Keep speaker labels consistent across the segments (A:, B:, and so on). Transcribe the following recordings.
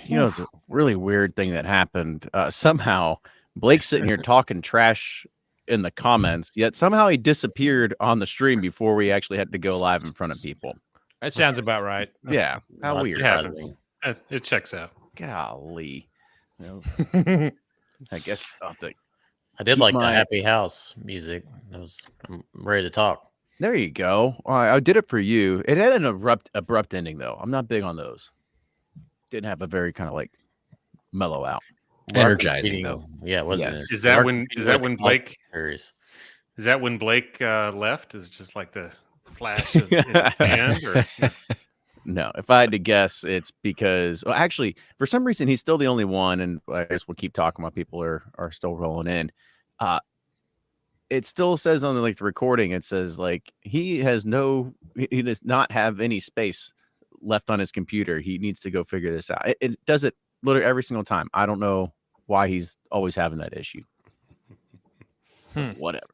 A: it's a really weird thing that happened. Somehow Blake's sitting here talking trash in the comments, yet somehow he disappeared on the stream before we actually had to go live in front of people.
B: That sounds about right.
A: Yeah, how
C: Not
A: weird.
D: It happens. It checks out.
A: Golly. I guess I'll have to
C: I did
A: keep
C: like the
A: my-
C: Happy House music. I'm ready to talk.
A: There you go. I did it for you. It had an abrupt ending, though. I'm not big on those. Didn't have a very kind of like mellow out.
E: Energizing, though.
C: Yeah, it wasn't.
A: Yes.
D: Is that when Blake?
C: Series.
D: Is that when Blake left? Is it just like the flash of in his hand? Or,
A: No, if I had to guess, it's because actually, for some reason, he's still the only one, and I guess we'll keep talking about people are still rolling in. It still says on the recording, it says like he does not have any space left on his computer. He needs to go figure this out. It does it literally every single time. I don't know why he's always having that issue. Whatever.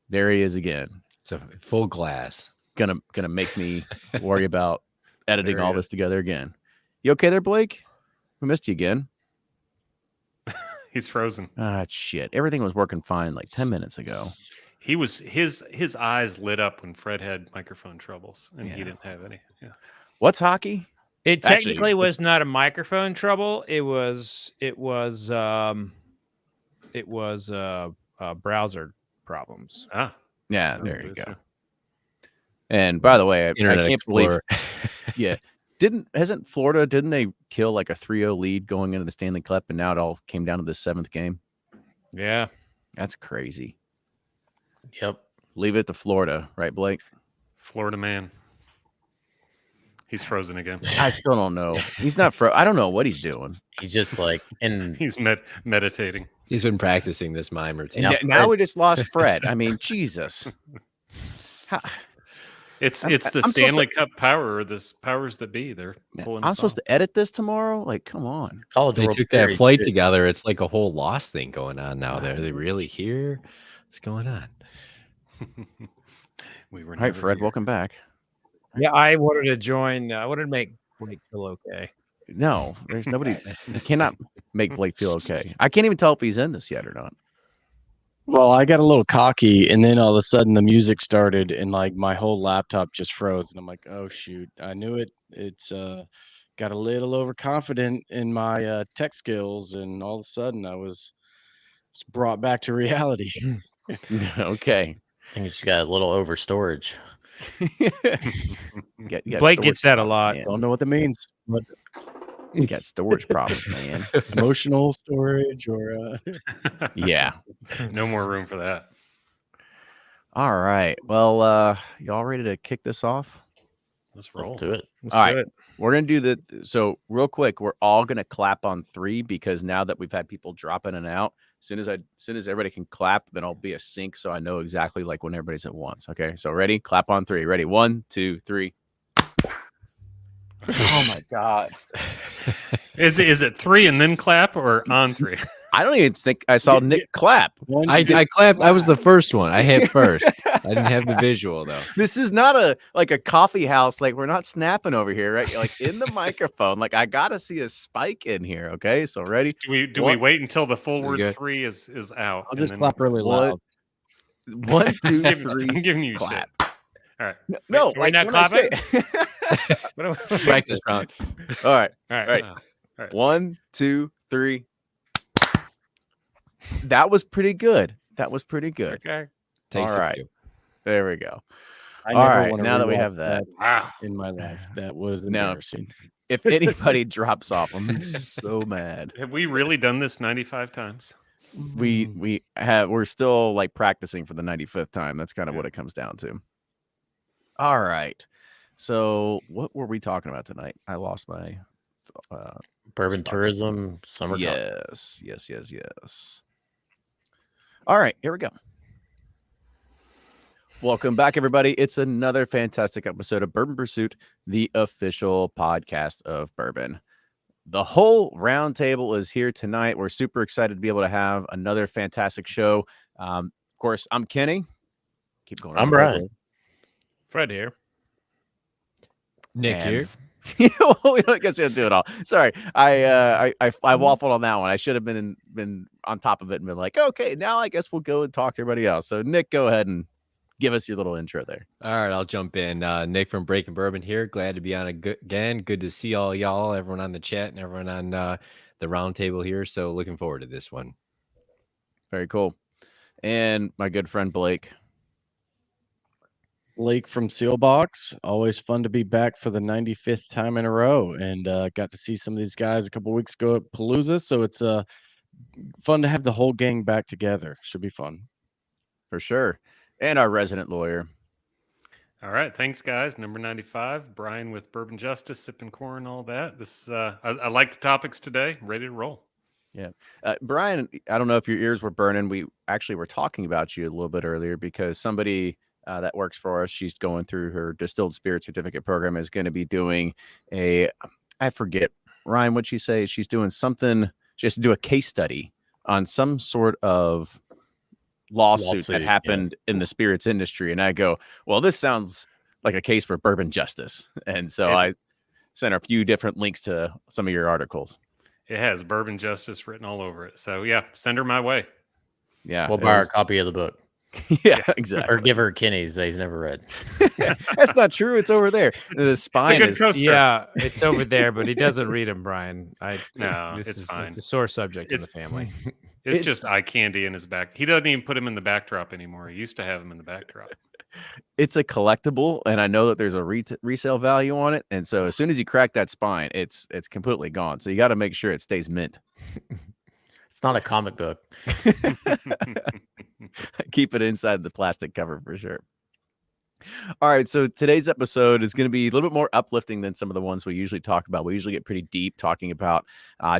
A: There he is again.
E: It's a full glass.
A: Gonna make me worry about editing all this together again. You okay there, Blake? We missed you again.
D: he's frozen.
A: Ah, shit. Everything was working fine like 10 minutes ago.
D: He was his eyes lit up when Fred had microphone troubles, and he didn't have any. Yeah.
A: What's hockey?
B: It
A: Actually,
B: technically was not a microphone trouble. It was browser problems.
D: Ah.
A: Yeah, there you go. And by the way, I can't believe. Yeah, didn't they kill like a 3-0 lead going into the Stanley Cup, and now it all came down to the 7th game?
B: Yeah,
A: that's crazy.
C: Yep.
A: Leave it to Florida, right, Blake?
D: Florida man. He's frozen again.
A: I still don't know. He's not I don't know what he's doing.
C: He's just like, and
D: he's meditating.
E: He's been practicing this mime routine.
A: Now we just lost Fred. I mean, Jesus.
D: It's the Stanley Cup power, or the powers that be. They're pulling.
A: I'm supposed to edit this tomorrow. Like, come on.
E: They took that flight together. It's like a whole lost thing going on now. Are they really here? What's going on?
D: We were.
A: All right, Fred. Welcome back.
B: Yeah, I wanted to join. I wanted to make Blake feel okay.
A: No, there's nobody. You cannot make Blake feel okay. I can't even tell if he's in this yet or not.
F: Well, I got a little cocky, and then all of a sudden the music started, and like my whole laptop just froze, and I'm like, "Oh shoot!" I knew it. It's got a little overconfident in my tech skills, and all of a sudden I was brought back to reality.
A: Okay.
C: I think you got a little over storage.
B: Blake gets that a lot.
A: Man.
F: Don't know what that means. But
A: you got storage problems, man.
F: Emotional storage, or
A: yeah,
D: no more room for that.
A: All right. Well, y'all ready to kick this off?
D: Let's roll.
C: Let's do it.
A: All right. We're gonna do so real quick. We're all gonna clap on 3 because now that we've had people drop in and out, as soon as everybody can clap, then I'll be a sync, so I know exactly like when everybody's at once. Okay. So ready? Clap on 3. Ready? 1, 2, 3. Oh my God.
D: Is it 3 and then clap, or on 3?
A: I don't even think I saw Nick clap.
E: I clapped. I was the first one. I hit first. I didn't have the visual though.
A: This is not a coffee house. Like, we're not snapping over here, right? Like in the microphone. Like, I gotta see a spike in here. Okay, so ready?
D: Do we wait until the full word 3 is out?
F: I'll just clap really loud.
A: 1, 2, 3.
D: I'm giving you
A: clap.
D: shit. All right.
A: No,
B: Wait,
A: like,
B: we're not clapping.
E: Practice round.
A: All right.
D: All right.
A: 1, 2, 3. That was pretty good.
D: Okay.
E: Takes
A: all right. There we go.
F: I
A: All
F: never
A: right.
F: wanna
A: Now that we
F: rewatch
A: have that
F: in my life, that was
A: Now-
F: embarrassing.
A: if anybody drops off, I'm so mad.
D: Have we really done this 95 times?
A: We're still like practicing for the 95th time. That's kind of what it comes down to. All right. So what were we talking about tonight? I lost my
C: Bourbon tourism, summer.
A: Yes. All right, here we go. Welcome back, everybody. It's another fantastic episode of Bourbon Pursuit, the official podcast of bourbon. The whole roundtable is here tonight. We're super excited to be able to have another fantastic show. Of course, I'm Kenny. Keep going.
C: I'm Brian.
B: Fred here.
E: Nick
A: And
E: here.
A: Yeah, well, I guess you'll do it all. Sorry, I waffled on that one. I should have been on top of it and been like, okay, now I guess we'll go and talk to everybody else. So Nick, go ahead and give us your little intro there.
E: All right, I'll jump in. Nick from Breaking Bourbon here. Glad to be on again. Good to see all y'all, everyone on the chat and everyone on the roundtable here. So looking forward to this one.
A: Very cool. And my good friend Blake.
F: Blake from Sealbox. Always fun to be back for the 95th time in a row, and got to see some of these guys a couple weeks ago at Palooza. So it's fun to have the whole gang back together. Should be fun.
A: For sure. And our resident lawyer.
D: All right, thanks, guys. Number 95, Brian with Bourbon Justice, sipping corn, all that. This I like the topics today. Ready to roll.
A: Yeah. Brian, I don't know if your ears were burning. We actually were talking about you a little bit earlier because somebody that works for us, she's going through her distilled spirit certificate program, is going to be doing I forget, Ryan, what'd she say? She's doing something. She has to do a case study on some sort of lawsuit that happened in the spirits industry. And I go, well, this sounds like a case for Bourbon Justice. And so I sent her a few different links to some of your articles.
D: It has Bourbon Justice written all over it. So yeah, send her my way.
A: Yeah.
C: We'll buy her a copy of the book.
A: Yeah, exactly.
C: Or give her Kenny's that he's never read.
A: That's not true. It's over there. The spine
D: good
A: is
D: coaster.
B: Yeah, it's over there, but he doesn't read them, Brian.
D: No,
B: this
D: it's fine.
B: It's a sore subject in the family.
D: It's just eye candy in his back. He doesn't even put him in the backdrop anymore. He used to have him in the backdrop.
A: It's a collectible, and I know that there's a resale value on it. And so as soon as you crack that spine, it's completely gone. So you got to make sure it stays mint.
C: It's not a comic book.
A: Keep it inside the plastic cover for sure. All right, so today's episode is going to be a little bit more uplifting than some of the ones we usually talk about. We usually get pretty deep talking about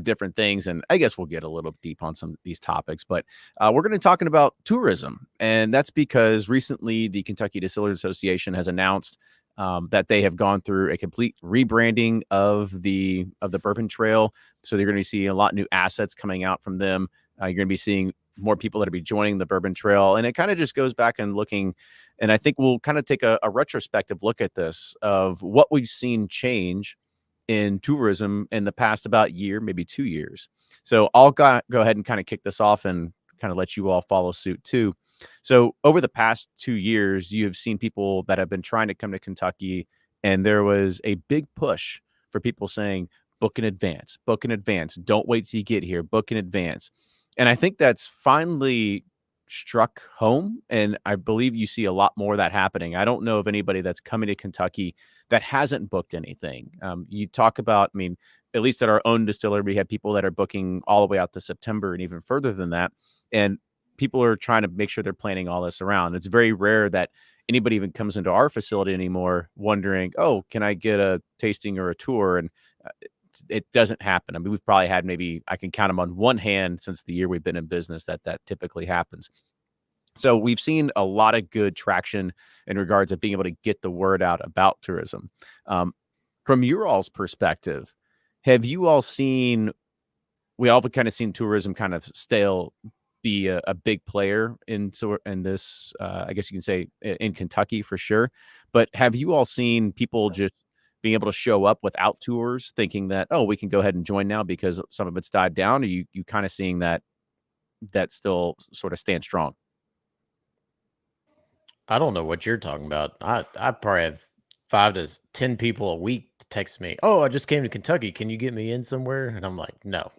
A: different things, and I guess we'll get a little deep on some of these topics. But we're going to be talking about tourism, and that's because recently the Kentucky Distillers Association has announced that they have gone through a complete rebranding of the Bourbon Trail. So they're going to see a lot of new assets coming out from them. You're going to be seeing more people that will be joining the Bourbon Trail. And it kind of just goes back and looking, and I think we'll kind of take a retrospective look at this of what we've seen change in tourism in the past about year, maybe 2 years. So I'll go ahead and kind of kick this off and kind of let you all follow suit too. So over the past 2 years, you have seen people that have been trying to come to Kentucky, and there was a big push for people saying, book in advance, don't wait till you get here, book in advance. And I think that's finally struck home. And I believe you see a lot more of that happening. I don't know of anybody that's coming to Kentucky that hasn't booked anything. You talk about, I mean, at least at our own distillery, we have people that are booking all the way out to September and even further than that. And people are trying to make sure they're planning all this around. It's very rare that anybody even comes into our facility anymore wondering, oh, can I get a tasting or a tour? And it doesn't happen. I mean, we've probably had maybe, I can count them on one hand since the year we've been in business that typically happens. So we've seen a lot of good traction in regards of being able to get the word out about tourism. From your all's perspective, have you all seen, we all have kind of seen tourism kind of be a big player in this, I guess you can say in Kentucky for sure. But have you all seen people just being able to show up without tours thinking that, oh, we can go ahead and join now because some of it's died down? Or you kind of seeing that still sort of stand strong?
C: I don't know what you're talking about. I probably have 5 to 10 people a week to text me, oh, I just came to Kentucky, can you get me in somewhere? And I'm like, no.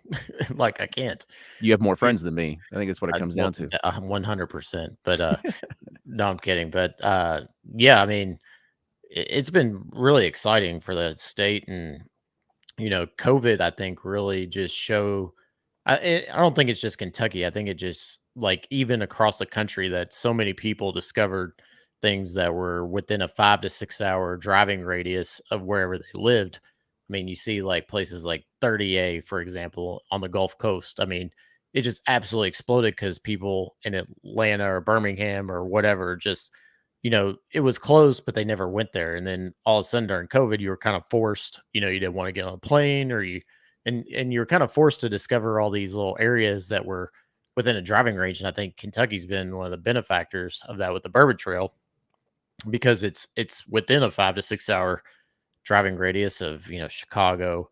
C: Like, I can't.
A: You have more friends than me. I think that's what it comes down to.
C: 100%. But no, I'm kidding. But yeah, I mean, it's been really exciting for the state. And, you know, COVID, I think, really just I don't think it's just Kentucky. I think it just, like, even across the country, that so many people discovered things that were within a 5 to 6 hour driving radius of wherever they lived. I mean, you see like places like 30A, for example, on the Gulf Coast. I mean, it just absolutely exploded because people in Atlanta or Birmingham or whatever, just, you know, it was closed, but they never went there. And then all of a sudden during COVID, you were kind of forced, you know, you didn't want to get on a plane, or and you're kind of forced to discover all these little areas that were within a driving range. And I think Kentucky's been one of the benefactors of that with the Bourbon Trail, because it's within a 5 to 6 hour driving radius of, Chicago,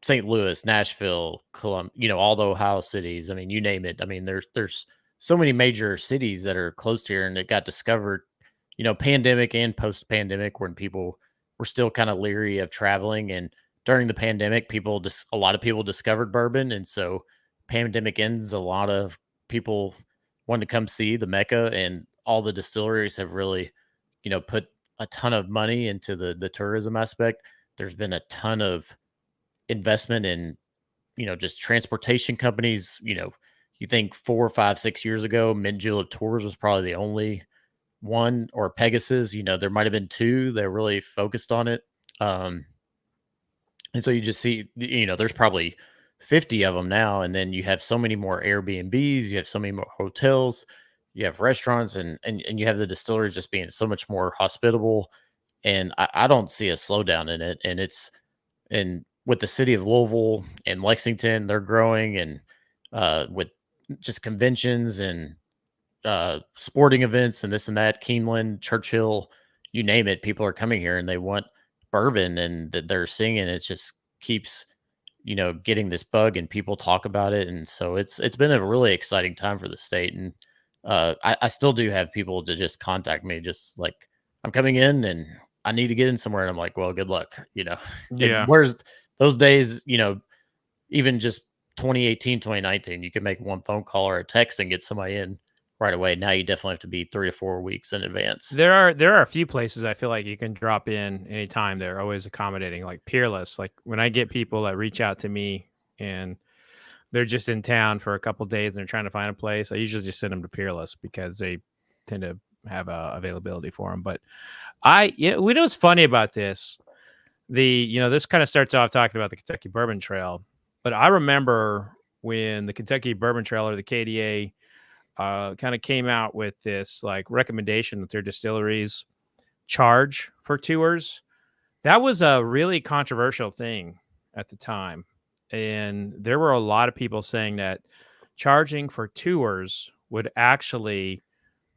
C: St. Louis, Nashville, all the Ohio cities. I mean, you name it. I mean, there's so many major cities that are close to here, and it got discovered, pandemic and post pandemic, when people were still kind of leery of traveling. And during the pandemic, a lot of people discovered bourbon, and so pandemic ends, a lot of people wanted to come see the Mecca, and all the distilleries have really, put a ton of money into the tourism aspect. There's been a ton of investment in, just transportation companies. You think 4, 5, 6 years ago, Mint Julep Tours was probably the only one, or Pegasus. There might have been two that really focused on it. And so you just see, there's probably 50 of them now. And then you have so many more Airbnbs, you have so many more hotels, you have restaurants, and you have the distilleries just being so much more hospitable. And I don't see a slowdown in it. And with the city of Louisville and Lexington, they're growing, and with just conventions and sporting events and this and that, Keeneland, Churchill, you name it, people are coming here and they want bourbon, and that they're seeing it. It just keeps, getting this bug, and people talk about it. And so it's been a really exciting time for the state. And I still do have people to just contact me, just like, I'm coming in and I need to get in somewhere. And I'm like, well, good luck,
B: Yeah.
C: And where's those days, even just 2018, 2019, you could make one phone call or a text and get somebody in right away. Now you definitely have to be 3 or 4 weeks in advance.
B: There are a few places I feel like you can drop in anytime. They're always accommodating, like Peerless. Like when I get people that reach out to me and they're just in town for a couple of days and they're trying to find a place, I usually just send them to Peerless because they tend to have availability for them. But we know what's funny about this. This kind of starts off talking about the Kentucky Bourbon Trail, but I remember when the Kentucky Bourbon Trail, or the KDA, kind of came out with this like recommendation that their distilleries charge for tours. That was a really controversial thing at the time. And there were a lot of people saying that charging for tours would actually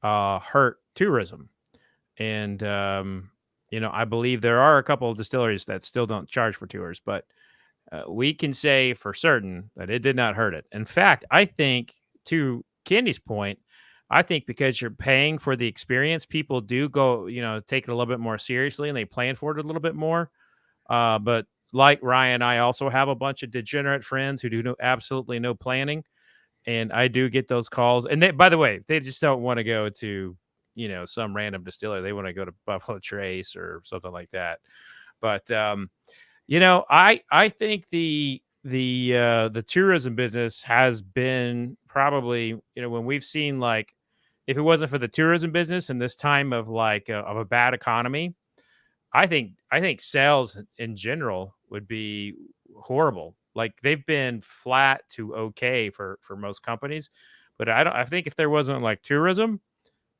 B: hurt tourism. And, I believe there are a couple of distilleries that still don't charge for tours, but we can say for certain that it did not hurt it. In fact, I think, to Candy's point, I think because you're paying for the experience, people do go, take it a little bit more seriously, and they plan for it a little bit more. But like Ryan, I also have a bunch of degenerate friends who do absolutely no planning. And I do get those calls. And they, by the way, they just don't want to go to, some random distiller. They want to go to Buffalo Trace or something like that. But, I think the tourism business has been probably, when we've seen, like, if it wasn't for the tourism business in this time of of a bad economy, I think sales in general would be horrible. Like, they've been flat to okay for most companies, but I think if there wasn't like tourism,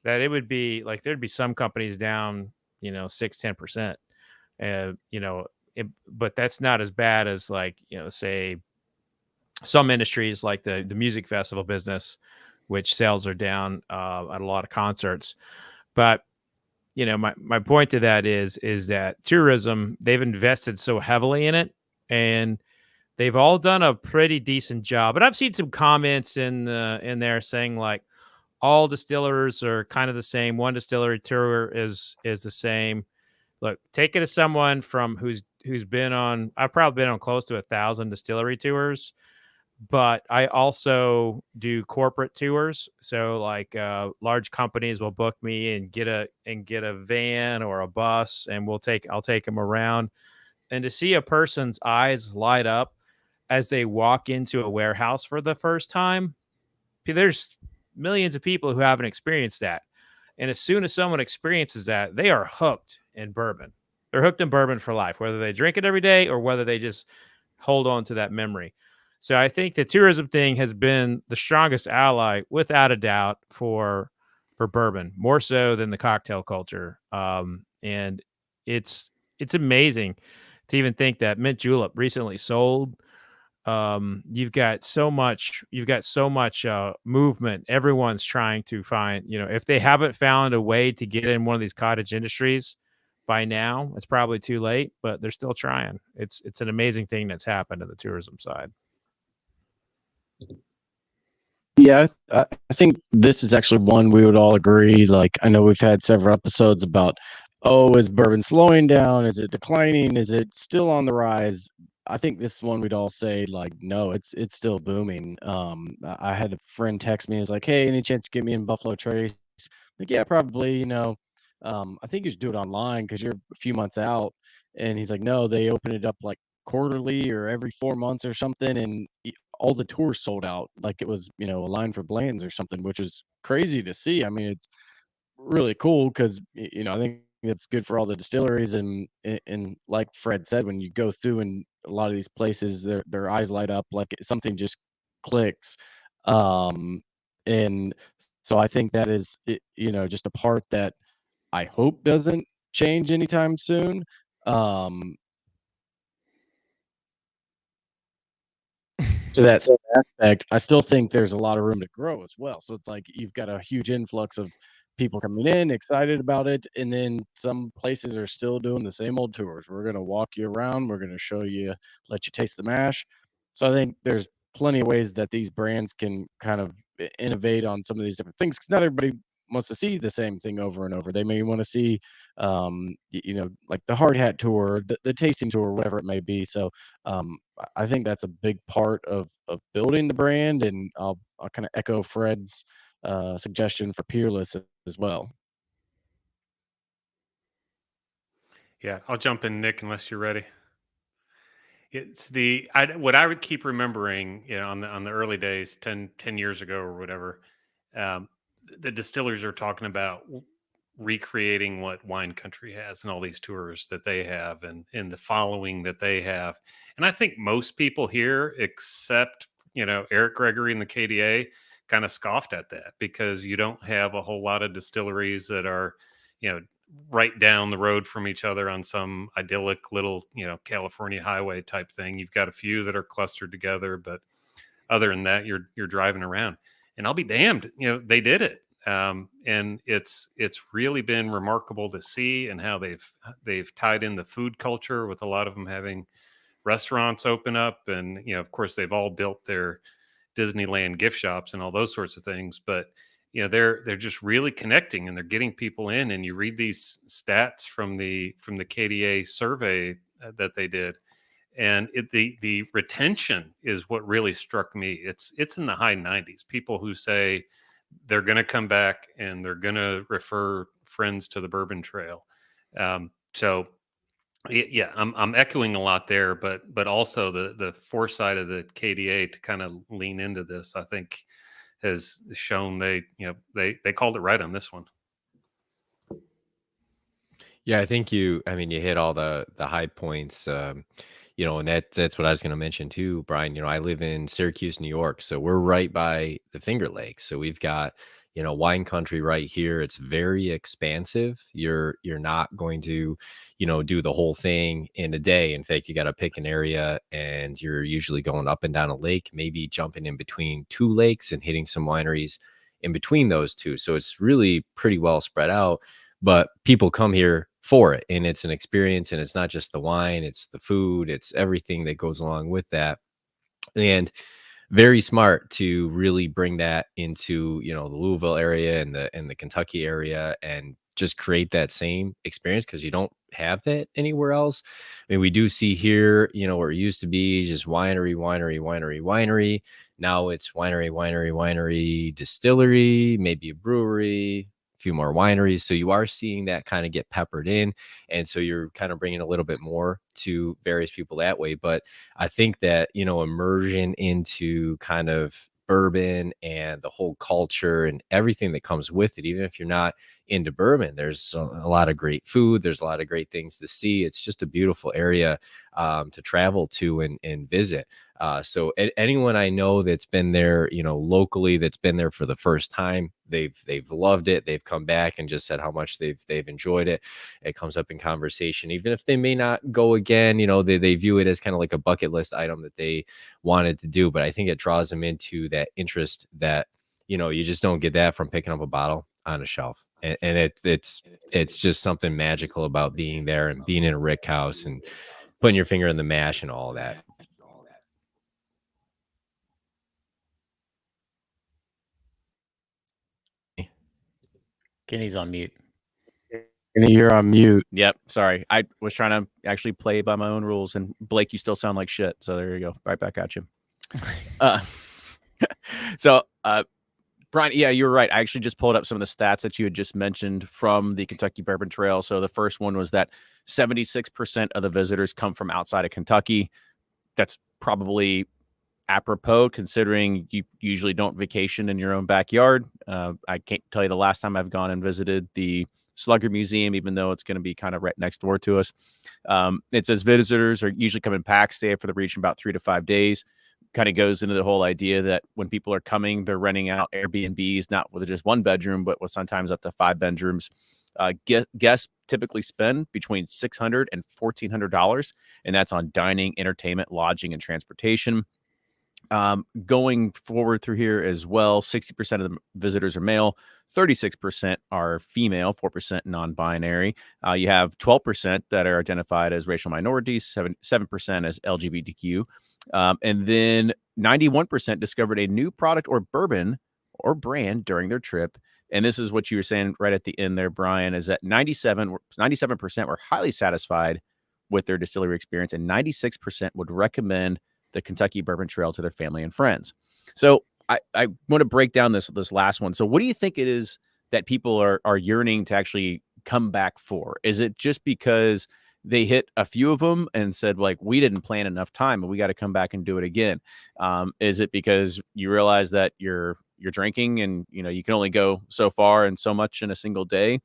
B: that it would be like, there'd be some companies down, 6-10%. But that's not as bad as, like, say some industries like the music festival business, which sales are down at a lot of concerts. But my point to that is that tourism, they've invested so heavily in it, and they've all done a pretty decent job. But I've seen some comments in there saying, like, all distillers are kind of the same. One distillery tour is the same. Look, take it as someone who's been on. I've probably been on close to 1,000 distillery tours, but I also do corporate tours. So like large companies will book me and get a van or a bus, and I'll take them around. And to see a person's eyes light up as they walk into a warehouse for the first time, there's millions of people who haven't experienced that. And as soon as someone experiences that, they are hooked in bourbon. They're hooked in bourbon for life, whether they drink it every day or whether they just hold on to that memory. So I think the tourism thing has been the strongest ally, without a doubt, for bourbon, more so than the cocktail culture. And it's amazing to even think that Mint Julep recently sold. You've got so much movement. Everyone's trying to find, if they haven't found a way to get in one of these cottage industries by now. It's probably too late, but they're still trying. It's an amazing thing that's happened to the tourism side.
F: Yeah, I think this is actually one we would all agree. Like, I know we've had several episodes about, oh, is bourbon slowing down? Is it declining? Is it still on the rise? I think this one we'd all say, like, no, it's still booming. I had a friend text me and was like, hey, any chance to get me in Buffalo Trace? Like, yeah, probably. I think you should do it online because you're a few months out. And he's like, no, they open it up like quarterly or every 4 months or something, and all the tours sold out like it was, a line for Bland's or something, which is crazy to see. I mean, it's really cool because I think it's good for all the distilleries, and like Fred said, when you go through and a lot of these places, their eyes light up like something just clicks. And so I think that is just a part that I hope doesn't change anytime soon. To that same aspect, I still think there's a lot of room to grow as well. So it's like you've got a huge influx of people coming in, excited about it, and then some places are still doing the same old tours. We're going to walk you around, we're going to show you, let you taste the mash. So I think there's plenty of ways that these brands can kind of innovate on some of these different things, because not everybody wants to see the same thing over and over. They may want to see, like the hard hat tour, the tasting tour, whatever it may be. So I think that's a big part of building the brand, and I'll kind of echo Fred's suggestion for Peerless as well.
D: Yeah, I'll jump in, Nick, unless you're ready. It's what I would keep remembering, on the early days, 10 years ago or whatever. The distillers are talking about recreating what wine country has and all these tours that they have, and the following that they have. And I think most people here, except Eric Gregory and the KDA, kind of scoffed at that, because you don't have a whole lot of distilleries that are right down the road from each other on some idyllic little California highway type thing. You've got a few that are clustered together, but other than that, you're driving around. And I'll be damned, they did it. And it's really been remarkable to see, and how they've tied in the food culture, with a lot of them having restaurants open up, and of course they've all built their Disneyland gift shops and all those sorts of things. But they're just really connecting, and they're getting people in. And you read these stats from the KDA survey that they did, and the retention is what really struck me. It's in the high 90s. People who say they're going to come back and they're going to refer friends to the Bourbon Trail. So yeah, I'm echoing a lot there, but also the foresight of the KDA to kind of lean into this, I think, has shown they called it right on this one.
E: Yeah, I think you hit all the high points, and that's what I was going to mention too, Brian. I live in Syracuse, New York, so we're right by the Finger Lakes. So we've got, wine country right here. It's very expansive. You're not going to, do the whole thing in a day. In fact, you got to pick an area, and you're usually going up and down a lake, maybe jumping in between two lakes and hitting some wineries in between those two. So it's really pretty well spread out, but people come here for it, and it's an experience, and it's not just the wine, it's the food, it's everything that goes along with that. And very smart to really bring that into the Louisville area and the Kentucky area, and just create that same experience, because you don't have that anywhere else. I mean, we do see here, where it used to be just winery, now it's winery, distillery, maybe a brewery, few more wineries. So you are seeing that kind of get peppered in. And so you're kind of bringing a little bit more to various people that way. But I think that, immersion into kind of bourbon and the whole culture and everything that comes with it, even if you're not into bourbon, there's a lot of great food. There's a lot of great things to see. It's just a beautiful area to travel to and visit. So anyone I know that's been there, locally, that's been there for the first time, they've loved it. They've come back and just said how much they've enjoyed it. It comes up in conversation, even if they may not go again. They view it as kind of like a bucket list item that they wanted to do. But I think it draws them into that interest that you just don't get that from picking up a bottle on a shelf. And it's just something magical about being there and being in a rick house and putting your finger in the mash and all that.
C: Kenny's on mute.
F: Kenny, you're on mute.
A: Yep. Sorry. I was trying to actually play by my own rules, and Blake, you still sound like shit. So there you go. Right back at you. So, Brian, yeah, you were right. I actually just pulled up some of the stats that you had just mentioned from the Kentucky Bourbon Trail. So the first one was that 76% of the visitors come from outside of Kentucky. That's probably apropos, considering you usually don't vacation in your own backyard. I can't tell you the last time I've gone and visited the Slugger Museum, even though it's going to be kind of right next door to us. It says visitors are usually come in packs, stay for the region about 3 to 5 days. Kind of goes into the whole idea that when people are coming, they're renting out Airbnbs, not with just one bedroom, but with sometimes up to 5 bedrooms. Guests typically spend between $600 and $1,400, and that's on dining, entertainment, lodging, and transportation. Going forward through here as well, 60% of the visitors are male, 36% are female, 4% non-binary. You have 12% that are identified as racial minorities, 7% as LGBTQ. And then 91% discovered a new product or bourbon or brand during their trip. And this is what you were saying right at the end there, Brian, is that 97% were highly satisfied with their distillery experience, and 96% would recommend the Kentucky Bourbon Trail to their family and friends. So I want to break down this last one. So what do you think it is that people are yearning to actually come back for? Is it just because they hit a few of them and said, like, we didn't plan enough time and we got to come back and do it again? Is it because you realize that you're drinking and, you know, you can only go so far and so much in a single day?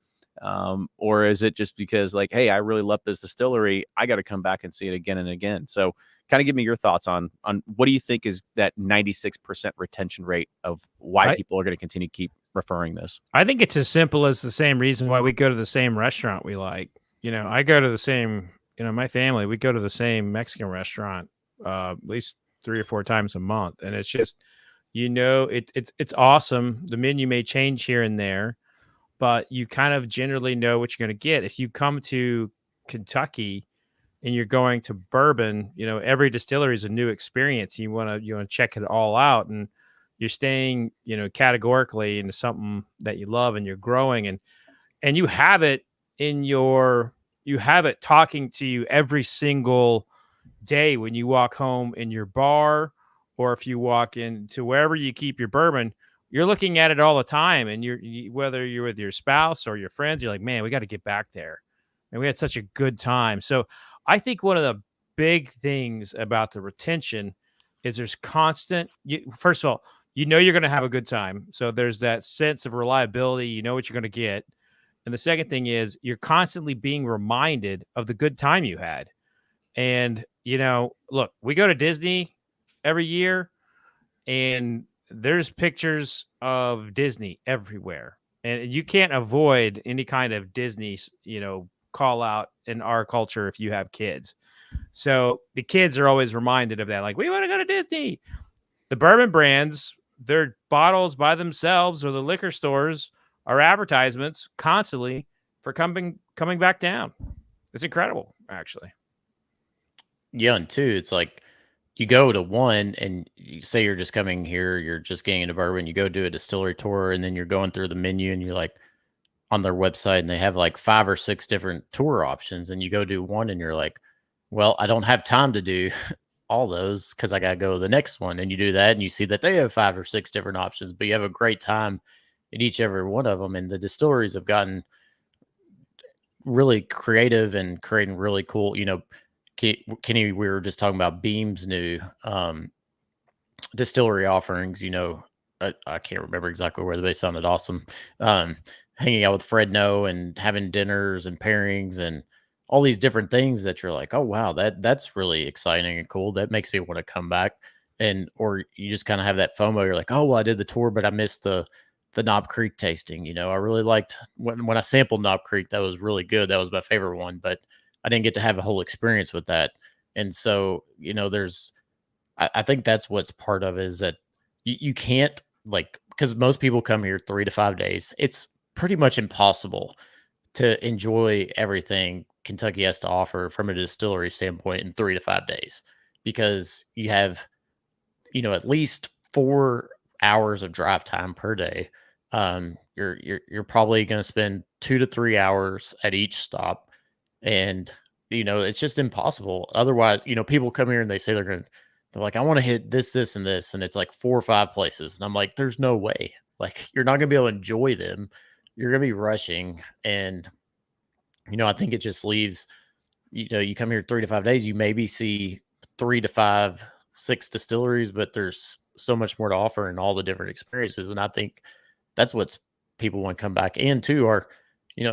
A: Or is it just because, like, hey, I really love this distillery, I got to come back and see it again and again? So kind of give me your thoughts on what do you think is that 96% retention rate of why people are going to continue to keep referring this?
B: I think it's as simple as the same reason why we go to the same restaurant we like. You know, I go to the same, you know, my family, we go to the same Mexican restaurant at least 3 or 4 times a month. And it's just, you know, it's awesome. The menu may change here and there, but you kind of generally know what you're going to get. If you come to Kentucky and you're going to bourbon, you know, every distillery is a new experience. You want to check it all out, and you're staying, you know, categorically into something that you love and you're growing, and you have it talking to you every single day when you walk home in your bar, or if you walk into wherever you keep your bourbon, you're looking at it all the time. And whether you're with your spouse or your friends, you're like, man, we got to get back there. And we had such a good time. So I think one of the big things about the retention is there's constant, first of all, you know, you're going to have a good time. So there's that sense of reliability. You know what you're going to get. And the second thing is you're constantly being reminded of the good time you had. And, you know, look, we go to Disney every year, and there's pictures of Disney everywhere. And you can't avoid any kind of Disney, you know, call out in our culture if you have kids. So the kids are always reminded of that. Like, we want to go to Disney. The bourbon brands, their bottles by themselves, or the liquor stores, are advertisements constantly for coming back down. It's incredible, actually.
C: Yeah, and two, it's like you go to one and you say you're just coming here, you're just getting into bourbon, you go do a distillery tour, and then you're going through the menu and you're like on their website and they have like 5 or 6 different tour options, and you go do one and you're like, well, I don't have time to do all those because I got to go to the next one. And you do that and you see that they have 5 or 6 different options, but you have a great time at each every one of them. And the distilleries have gotten really creative and creating really cool, you know, Kenny, we were just talking about Beam's new distillery offerings. You know, I can't remember exactly where they sounded awesome. Hanging out with Fred No and having dinners and pairings and all these different things that you're like, oh wow, that's really exciting and cool. That makes me want to come back. And or you just kind of have that FOMO. You're like, oh well, I did the tour, but I missed the Knob Creek tasting. You know, I really liked when I sampled Knob Creek. That was really good. That was my favorite one, but I didn't get to have a whole experience with that. And so, you know, I think that's what's part of it, is that you can't, like, because most people come here 3 to 5 days. It's pretty much impossible to enjoy everything Kentucky has to offer from a distillery standpoint in 3 to 5 days, because you have, at least 4 hours of drive time per day. You're probably going to spend 2 to 3 hours at each stop, and it's just impossible. Otherwise, people come here and they say they're like, I want to hit this, this, and this, and it's like 4 or 5 places, and I'm like, there's no way. Like, you're not going to be able to enjoy them. You're going to be rushing, and I think it just leaves. You come here 3 to 5 days, you maybe see 3 to 5, 6 distilleries, but there's so much more to offer and all the different experiences. And I think that's what people want to come back. And too, are,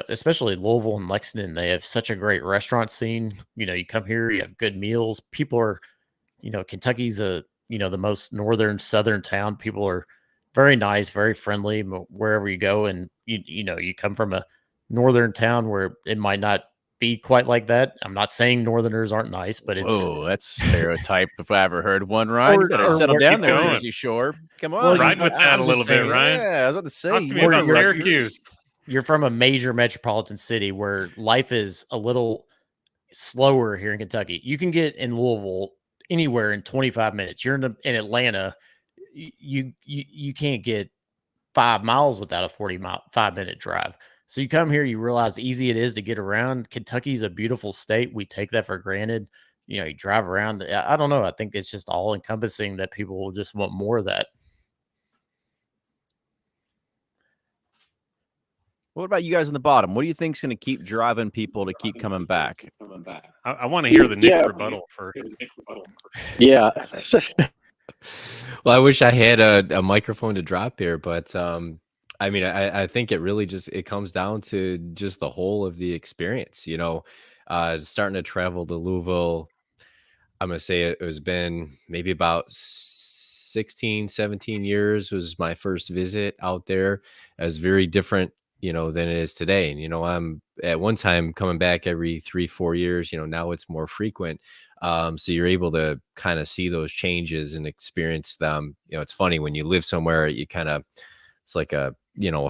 C: especially Louisville and Lexington, they have such a great restaurant scene. You come here, you have good meals. People are, Kentucky's the most northern, southern town. People are very nice, very friendly wherever you go. And, you come from a northern town where it might not be quite like that. I'm not saying Northerners aren't nice, but it's
A: that's stereotype if I ever heard one. Ryan, you better settle
C: where
A: down
D: keep
A: there,
D: going.
A: Jersey Shore. Come on,
C: Well,
D: Ride with that
C: I'm
D: a little
C: just
D: bit,
C: saying,
D: Ryan.
A: Yeah, I was about to say.
D: Talk to me
A: you
D: about
A: were-
D: Syracuse.
C: you're from a major metropolitan city where life is a little slower here in Kentucky. You can get in Louisville anywhere in 25 minutes. You're in Atlanta, you can't get 5 miles without a 5-minute drive. So you come here, you realize easy it is to get around. Kentucky's a beautiful state. We take that for granted. You drive around. I don't know. I think it's just all encompassing that people will just want more of that.
A: What about you guys in the bottom? What do you think's going to keep driving people to keep coming back?
D: I want to hear the Nick rebuttal first.
F: Yeah.
E: Well, I wish I had a microphone to drop here, but I mean, I think it really it comes down to just the whole of the experience. Starting to travel to Louisville, I'm going to say it has been maybe about 16, 17 years was my first visit out there. It was very different, than it is today. And, I'm at one time coming back every 3-4 years, now it's more frequent. So you're able to kind of see those changes and experience them. It's funny when you live somewhere, it's like a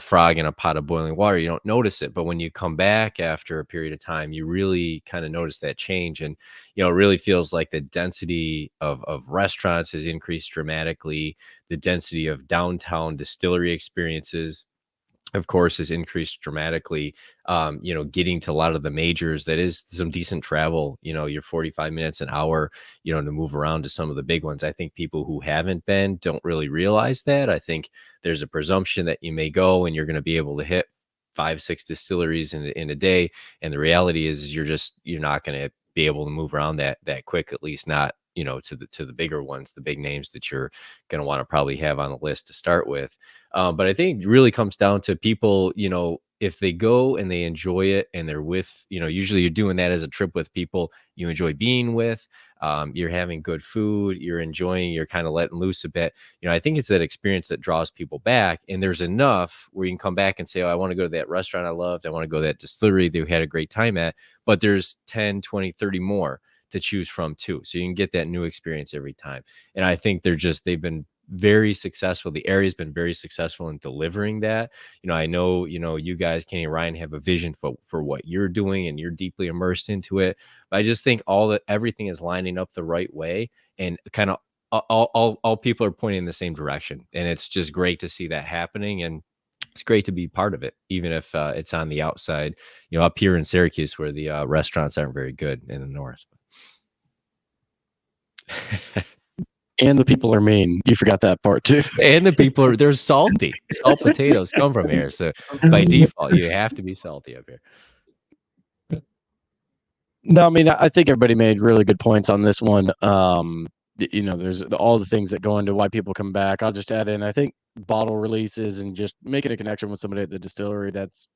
E: frog in a pot of boiling water. You don't notice it, but when you come back after a period of time, you really kind of notice that change. And, it really feels like the density of restaurants has increased dramatically. The density of downtown distillery experiences, of course, has increased dramatically. Getting to a lot of the majors, that is some decent travel, you're 45 minutes an hour, to move around to some of the big ones. I think people who haven't been don't really realize that. I think there's a presumption that you may go and you're going to be able to hit 5-6 distilleries in a day. And the reality is you're not going to be able to move around that quick, at least not, to the bigger ones, the big names that you're going to want to probably have on the list to start with. But I think it really comes down to people, if they go and they enjoy it and they're with, usually you're doing that as a trip with people you enjoy being with, you're having good food, you're kind of letting loose a bit. I think it's that experience that draws people back. And there's enough where you can come back and say, oh, I want to go to that restaurant I loved. I want to go to that distillery they had a great time at, but there's 10, 20, 30 more to choose from too. So you can get that new experience every time. And I think they've been very successful. The area's been very successful in delivering that. I know, you guys, Kenny and Ryan, have a vision for what you're doing and you're deeply immersed into it. But I just think everything is lining up the right way, and kind of all people are pointing in the same direction. And it's just great to see that happening. And it's great to be part of it, even if it's on the outside, up here in Syracuse where the restaurants aren't very good in the north.
F: And the people are mean. You forgot that part too.
E: And the people they're salty. Salt potatoes come from here. So by default, you have to be salty up here.
F: No, I mean, I think everybody made really good points on this one. There's all the things that go into why people come back. I'll just add in, I think bottle releases and just making a connection with somebody at the distillery, that's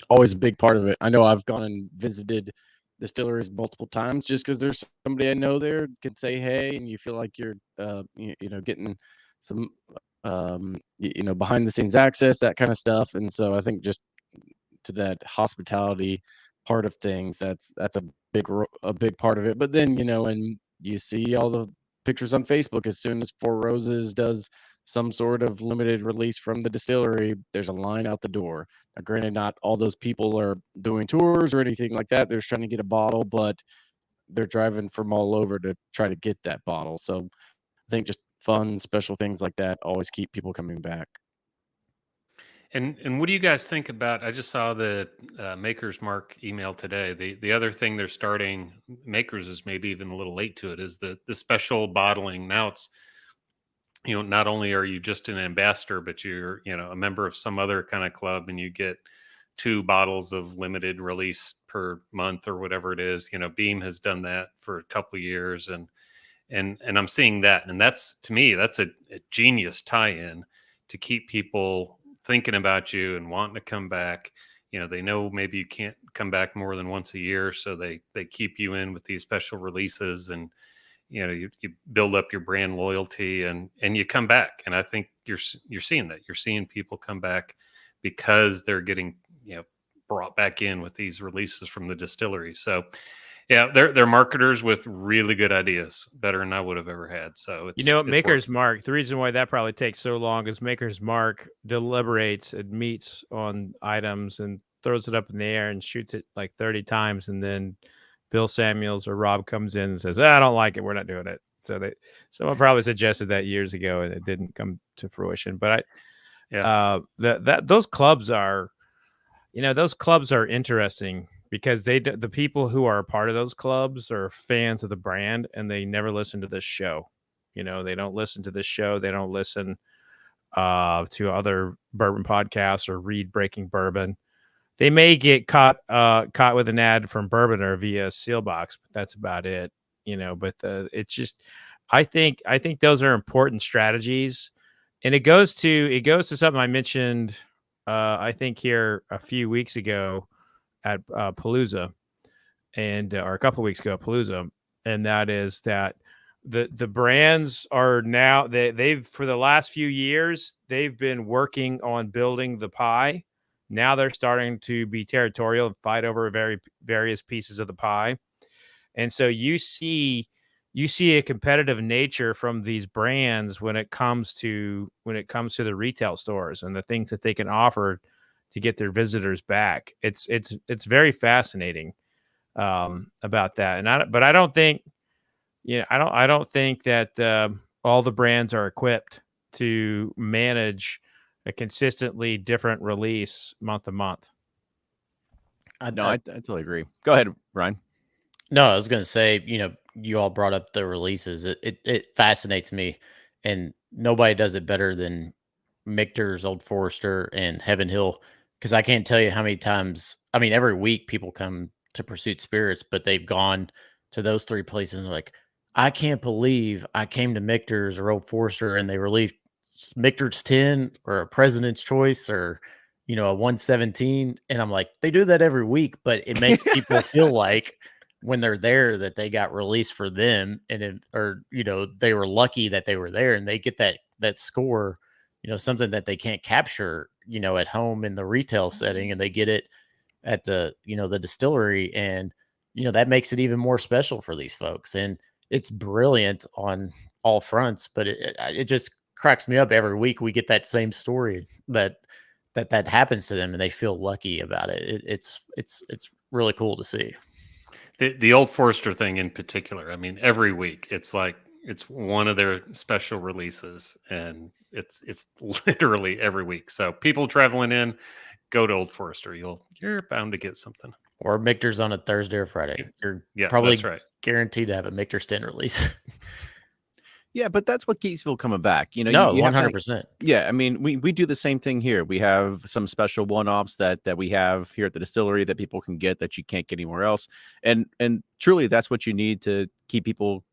F: always a big part of it. I know I've gone and visited distilleries multiple times just because there's somebody I know there can say hey, and you feel like you're getting some behind the scenes access, that kind of stuff. And so I think just to that hospitality part of things, that's a big part of it. But then and you see all the pictures on Facebook as soon as Four Roses does some sort of limited release from the distillery, there's a line out the door. Now, granted, not all those people are doing tours or anything like that. They're just trying to get a bottle, but they're driving from all over to try to get that bottle. So I think just fun, special things like that always keep people coming back.
D: And what do you guys think about? I just saw the Maker's Mark email today. The other thing they're starting, Makers is maybe even a little late to it, is the special bottling. Now it's, not only are you just an ambassador, but you're a member of some other kind of club, and you get 2 bottles of limited release per month or whatever it is. Beam has done that for a couple of years, and I'm seeing that, and that's, to me, that's a genius tie-in to keep people thinking about you and wanting to come back. They know maybe you can't come back more than once a year, so they keep you in with these special releases, and you build up your brand loyalty, and you come back. And I think you're seeing that. You're seeing people come back because they're getting brought back in with these releases from the distillery. So yeah, they're marketers with really good ideas, better than I would have ever had. So it's,
B: Maker's Mark, the reason why that probably takes so long is Maker's Mark deliberates and meets on items and throws it up in the air and shoots it like 30 times, and then Bill Samuels or Rob comes in and says, I don't like it, we're not doing it. So someone probably suggested that years ago, and it didn't come to fruition. But those clubs are interesting, because the people who are a part of those clubs are fans of the brand, and they never listen to this show. They don't listen to this show. They don't listen to other bourbon podcasts or read Breaking Bourbon. They may get caught with an ad from Bourboner via Sealbox, but that's about it. But it's just, I think those are important strategies, and it goes to something I mentioned, I think here a few weeks ago at Palooza, and or a couple of weeks ago at Palooza, and that is that the brands are now, they've for the last few years they've been working on building the pie. Now they're starting to be territorial and fight over various pieces of the pie, and so you see a competitive nature from these brands when it comes to the retail stores and the things that they can offer to get their visitors back. It's very fascinating about that. But I don't think, I don't think that all the brands are equipped to manage a consistently different release month to month.
A: I totally agree. Go ahead, Ryan.
C: No, I was going to say, you all brought up the releases. It fascinates me, and nobody does it better than Michter's, Old Forester, and Heaven Hill, because I can't tell you how many times, every week people come to Pursuit Spirits, but they've gone to those 3 places and like, I can't believe I came to Michter's or Old Forester and they released Michter's 10 or a President's Choice or, a 117. And I'm like, they do that every week, but it makes people feel like when they're there that they got released for them, and they were lucky that they were there, and they get that score, something that they can't capture, at home in the retail setting, and they get it at the distillery, and that makes it even more special for these folks. And it's brilliant on all fronts, but it just cracks me up every week. We get that same story that happens to them, and they feel lucky about it. It's really cool to see.
D: The Old Forester thing in particular, every week it's like it's one of their special releases, and it's literally every week. So people traveling in, go to Old Forester. You're bound to get something.
C: Or Michter's on a Thursday or Friday. You're probably guaranteed to have a Michter's 10 release.
A: Yeah, but that's what keeps people coming back. No,
C: 100%.
A: Yeah, we do the same thing here. We have some special one-offs that we have here at the distillery that people can get that you can't get anywhere else, and truly, that's what you need to keep people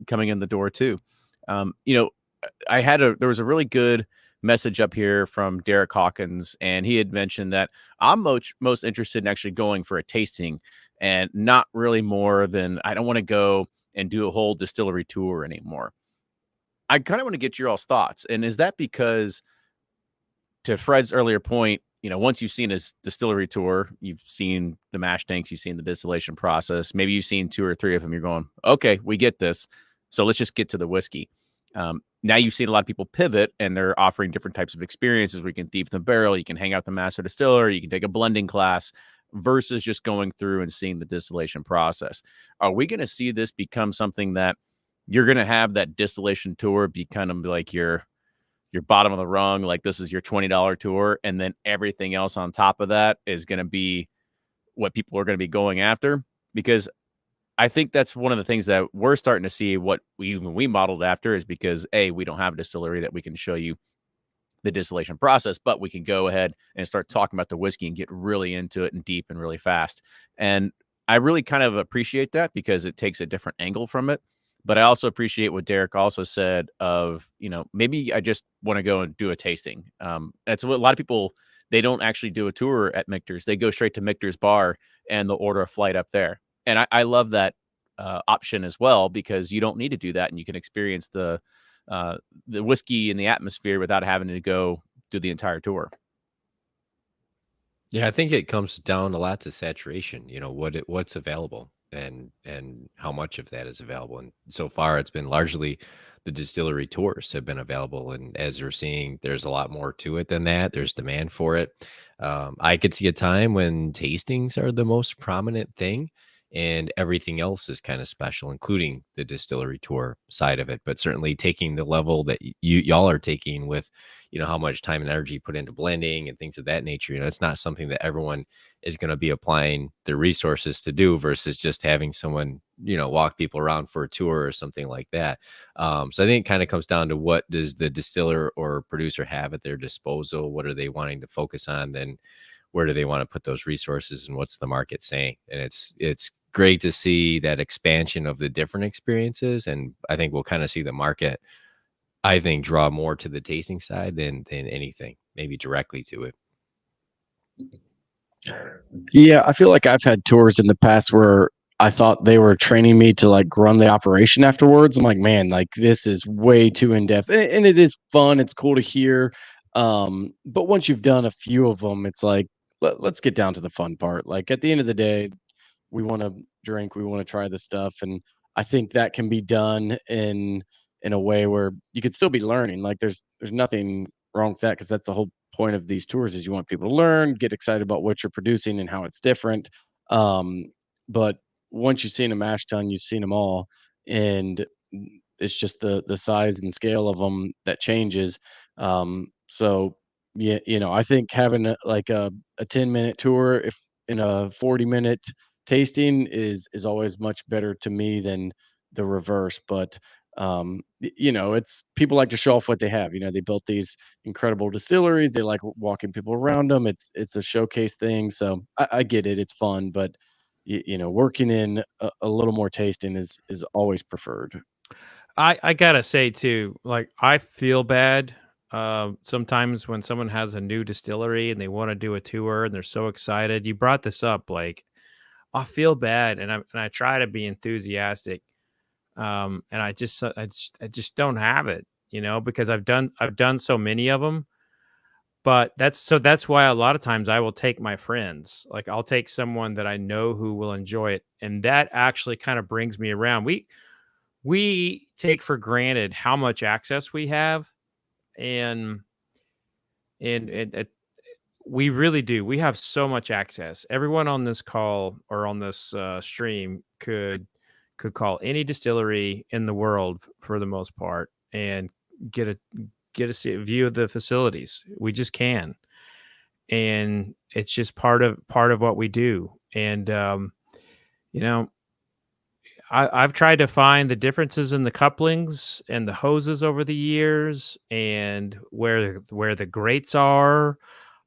A: coming in the door too. There was a really good message up here from Derek Hawkins, and he had mentioned that I'm most interested in actually going for a tasting, and not really more than I don't want to go and do a whole distillery tour anymore. I kind of want to get your all's thoughts. And is that because, to Fred's earlier point, once you've seen a distillery tour, you've seen the mash tanks, you've seen the distillation process, maybe you've seen 2 or 3 of them, you're going, okay, we get this. So let's just get to the whiskey. Now you've seen a lot of people pivot, and they're offering different types of experiences where you can thief the barrel, you can hang out the master distiller, you can take a blending class, versus just going through and seeing the distillation process. Are we going to see this become something that you're going to have that distillation tour be kind of like your bottom of the rung, like this is your $20 tour, and then everything else on top of that is going to be what people are going to be going after? Because I think that's one of the things that we're starting to see what we modeled after, is because we don't have a distillery that we can show you the distillation process, but we can go ahead and start talking about the whiskey and get really into it and deep and really fast. And I really kind of appreciate that because it takes a different angle from it. But I also appreciate what Derek also said of, maybe I just want to go and do a tasting. That's what a lot of people, they don't actually do a tour at Michter's. They go straight to Michter's bar and they'll order a flight up there. And I love that option as well, because you don't need to do that, and you can experience the whiskey and the atmosphere without having to go through the entire tour.
E: Yeah, I think it comes down a lot to saturation, what's available and how much of that is available. And so far it's been largely the distillery tours have been available. And as you're seeing, there's a lot more to it than that. There's demand for it. I could see a time when tastings are the most prominent thing, and everything else is kind of special, including the distillery tour side of it. But certainly taking the level that y'all are taking with, how much time and energy put into blending and things of that nature, it's not something that everyone is going to be applying their resources to do, versus just having someone, walk people around for a tour or something like that. So I think it kind of comes down to what does the distiller or producer have at their disposal? What are they wanting to focus on? Then where do they want to put those resources, and what's the market saying? And it's great to see that expansion of the different experiences. And I think we'll kind of see the market, I think, draw more to the tasting side than anything, maybe directly to it.
F: Yeah, I feel like I've had tours in the past where I thought they were training me to like run the operation afterwards. I'm like, man, like this is way too in depth, and it is fun. It's cool to hear. But once you've done a few of them, it's like, let's get down to the fun part. Like at the end of the day, we want to drink, we want to try this stuff, and I think that can be done in a way where you could still be learning. Like there's nothing wrong with that, because that's the whole point of these tours, is you want people to learn, get excited about what you're producing and how it's different. But once you've seen a mash tun, you've seen them all, and it's just the size and scale of them that changes. So yeah, I think having like a 10-minute tour, if in a 40-minute tasting, is always much better to me than the reverse. But it's, people like to show off what they have. They built these incredible distilleries, they like walking people around them. It's a showcase thing, so I get it, it's fun. But working in a little more tasting is always preferred.
B: I gotta say too, like I feel bad sometimes when someone has a new distillery and they want to do a tour and they're so excited. You brought this up, like I feel bad, and I try to be enthusiastic, and I just don't have it, because I've done so many of them. But that's why a lot of times I will take my friends. Like I'll take someone that I know who will enjoy it, and that actually kind of brings me around. We take for granted how much access we have, and we really do. We have so much access. Everyone on this call or on this stream could call any distillery in the world for the most part and get a view of the facilities. We just can, and it's just part of what we do. And I've tried to find the differences in the couplings and the hoses over the years, and where the grates are.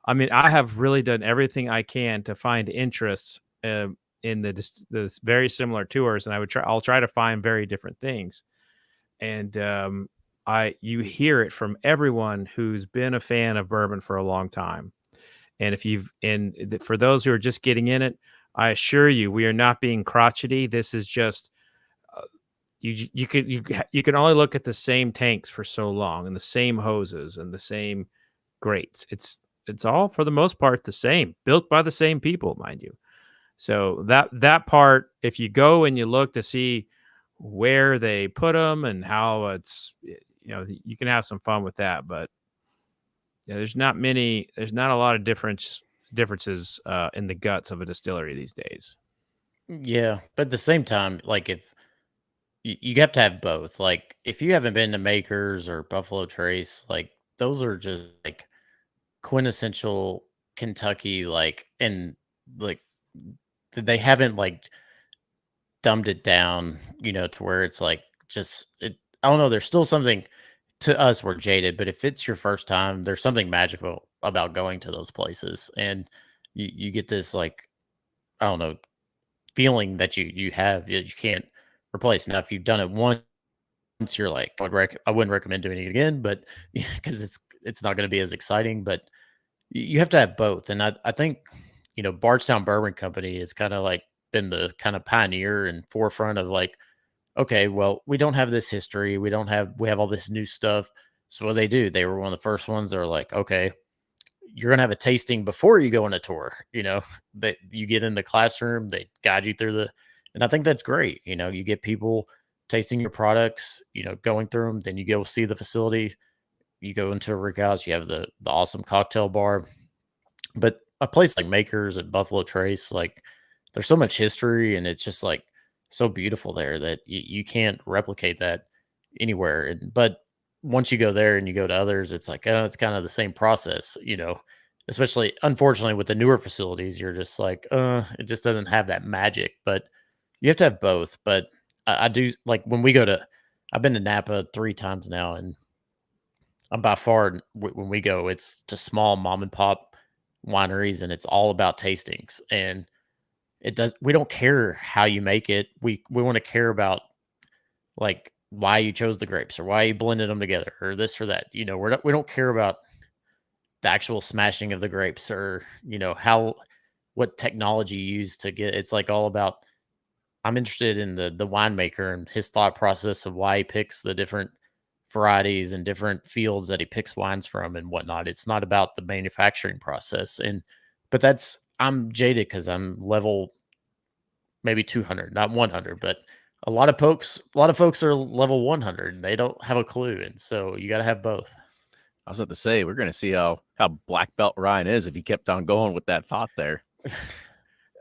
B: I mean, I have really done everything I can to find interests in the very similar tours, and I'll try to find very different things. And you hear it from everyone who's been a fan of bourbon for a long time. And for those who are just getting in it, I assure you, we are not being crotchety. This is just you can only look at the same tanks for so long, and the same hoses and the same grates. It's all for the most part the same, built by the same people, mind you. So that part, if you go and you look to see where they put them and how you can have some fun with that, but yeah, there's not a lot of differences in the guts of a distillery these days.
C: Yeah, but at the same time, like if you have to have both. Like if you haven't been to Makers or Buffalo Trace, like those are just like quintessential Kentucky, like, and like they haven't like dumbed it down, to where it's like just it. I don't know. There's still something to us. We're jaded, but if it's your first time, there's something magical about going to those places, and you get this like, I don't know, feeling that you have that you can't replace. Now, if you've done it once, you're like, I wouldn't recommend doing it again, but because it's not going to be as exciting. But you have to have both, and I think Bardstown Bourbon Company has kind of like been the kind of pioneer and forefront of like, okay, well, we don't have this history, we have all this new stuff. So what do, they were one of the first ones that are like, okay, you're gonna have a tasting before you go on a tour. That you get in the classroom, they guide you through and I think that's great. You get people tasting your products, going through them. Then you go see the facility. You go into a rig house. You have the awesome cocktail bar. But a place like Makers at Buffalo Trace, like there's so much history, and it's just like so beautiful there that you can't replicate that anywhere. But once you go there and you go to others, it's like, oh, it's kind of the same process, especially unfortunately with the newer facilities, you're just like, it just doesn't have that magic. But you have to have both. But I do like when we I've been to Napa 3 times now, and by far when we go, it's to small mom and pop wineries, and it's all about tastings. And we don't care how you make it. We want to care about like why you chose the grapes or why you blended them together or this or that. We don't care about the actual smashing of the grapes or what technology you use to get. It's like all about, I'm interested in the winemaker and his thought process of why he picks the different varieties and different fields that he picks wines from and whatnot. It's not about the manufacturing process. But I'm jaded because I'm level maybe 200, not 100, but a lot of folks are level 100 and they don't have a clue. And so you got to have both.
A: I was about to say, we're going to see how black belt Ryan is if he kept on going with that thought there.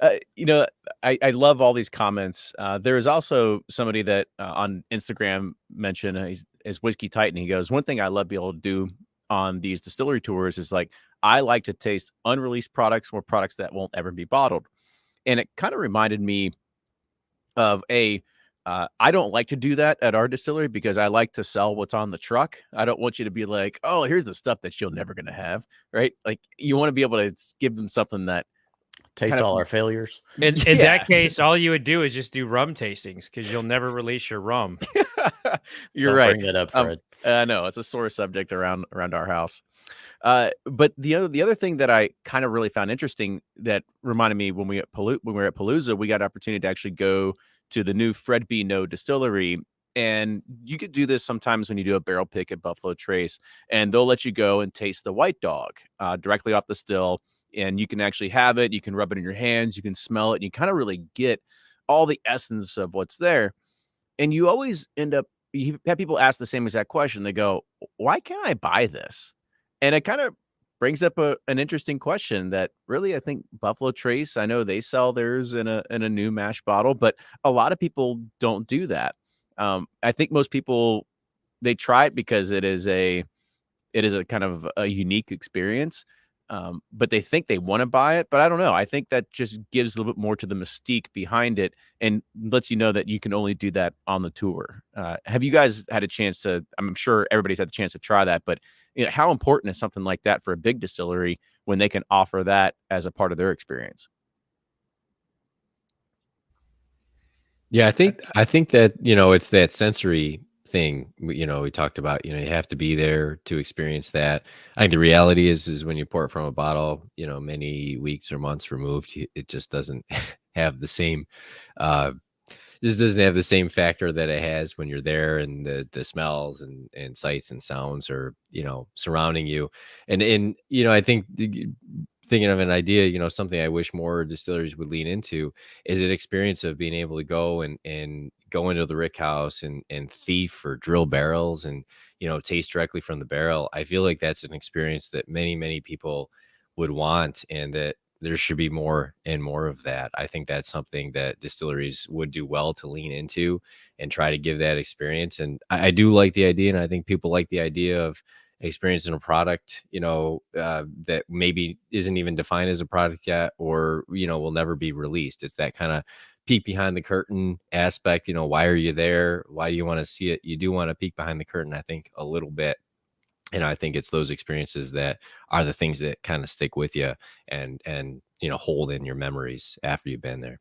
A: I love all these comments. There is also somebody that on Instagram mentioned his Whiskey Titan. He goes, one thing I love being able to do on these distillery tours is like, I like to taste unreleased products or products that won't ever be bottled. And it kind of reminded me of I don't like to do that at our distillery because I like to sell what's on the truck. I don't want you to be like, oh, here's the stuff that you're never going to have, right? Like you want to be able to give them something that
C: taste all our failures.
B: In that case, all you would do is just do rum tastings because you'll never release your rum.
A: You're
C: Don't
A: right.
C: Bring that up, Fred.
A: I know it's a sore subject around our house. But the other thing that I kind of really found interesting that reminded me when we were at Palooza, we got an opportunity to actually go to the new Fred B. No distillery. And you could do this sometimes when you do a barrel pick at Buffalo Trace, and they'll let you go and taste the White Dog directly off the still. And you can actually have it. You can rub it in your hands. You can smell it. And you kind of really get all the essence of what's there. And you always you have people ask the same exact question. They go, why can't I buy this? And it kind of brings up an interesting question that really, I think Buffalo Trace, I know they sell theirs in a new mash bottle, but a lot of people don't do that. I think most people, they try it because it is a kind of a unique experience. But they think they want to buy it, but I don't know. I think that just gives a little bit more to the mystique behind it and lets you know that you can only do that on the tour. Have you guys had a chance to, I'm sure everybody's had the chance to try that, but how important is something like that for a big distillery when they can offer that as a part of their experience?
E: Yeah, I think that, it's that sensory thing, we talked about, you have to be there to experience that. I think the reality is when you pour it from a bottle, many weeks or months removed, it just doesn't have the same, just doesn't have the same factor that it has when you're there and the smells and sights and sounds are, surrounding you. And I think thinking of an idea, something I wish more distilleries would lean into is an experience of being able to go and go into the rick house and thief or drill barrels and, taste directly from the barrel. I feel like that's an experience that many, many people would want, and that there should be more and more of that. I think that's something that distilleries would do well to lean into and try to give that experience. And I do like the idea, and I think people like the idea of experiencing a product, that maybe isn't even defined as a product yet, or, will never be released. It's that kind of peek behind the curtain aspect. Why are you there? Why do you want to see it? You do want to peek behind the curtain, I think, a little bit. And I think it's those experiences that are the things that kind of stick with you and hold in your memories after you've been there.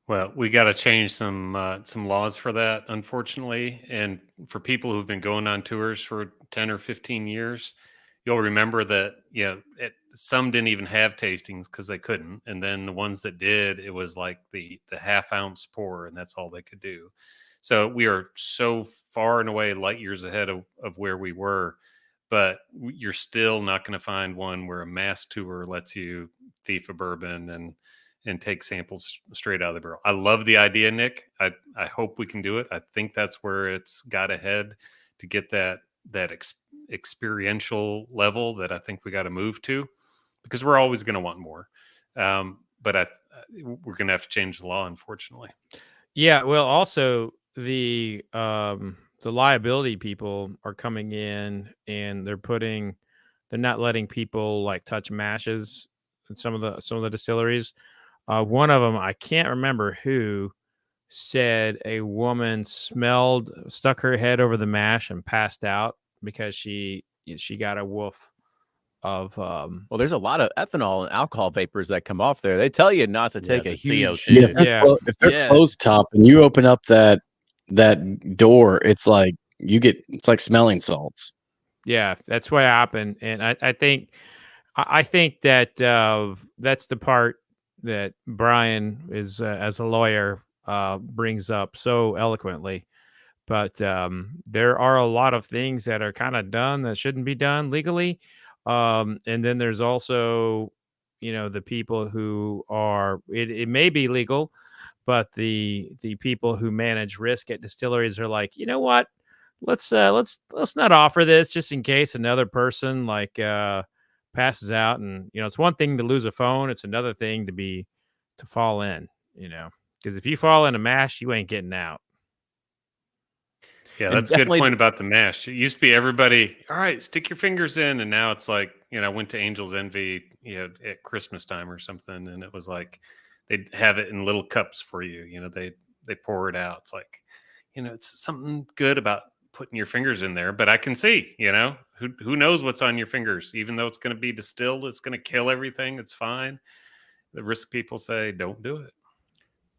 D: Well, we got to change some laws for that, unfortunately. And for people who've been going on tours for 10 or 15 years, you'll remember that, some didn't even have tastings because they couldn't. And then the ones that did, it was like the half-ounce pour, and that's all they could do. So we are so far and away light years ahead of where we were, but you're still not going to find one where a mass tour lets you thief a bourbon and take samples straight out of the barrel. I love the idea, Nick. I hope we can do it. I think that's where it's got ahead to get that experiential level that I think we got to move to, because we're always going to want more. But we're going to have to change the law, unfortunately.
B: Yeah. Well, also the liability people are coming in, and they're not letting people like touch mashes in some of the distilleries. One of them, I can't remember who, said a woman stuck her head over the mash and passed out because she got a whiff of.
A: Well, there's a lot of ethanol and alcohol vapors that come off there. They tell you not to take a
C: the
A: huge.
C: CO2.
F: If they're closed top and you open up that door, it's like it's like smelling salts.
B: Yeah, that's what happened, and I think that that's the part that Brian is as a lawyer brings up so eloquently. But there are a lot of things that are kind of done that shouldn't be done legally, and then there's also the people who are it may be legal, but the people who manage risk at distilleries are like, you know what, let's not offer this just in case another person passes out. And it's one thing to lose a phone, it's another thing to fall in, because if you fall in a mash, you ain't getting out.
D: Yeah, that's a good point about the mash. It used to be everybody, all right, stick your fingers in, and now it's like, I went to Angel's Envy, at Christmas time or something, and it was like they'd have it in little cups for you. They pour it out. It's like, it's something good about putting your fingers in there. But I can see, who knows what's on your fingers, even though it's going to be distilled, it's going to kill everything. It's fine. The risk people say, don't do it.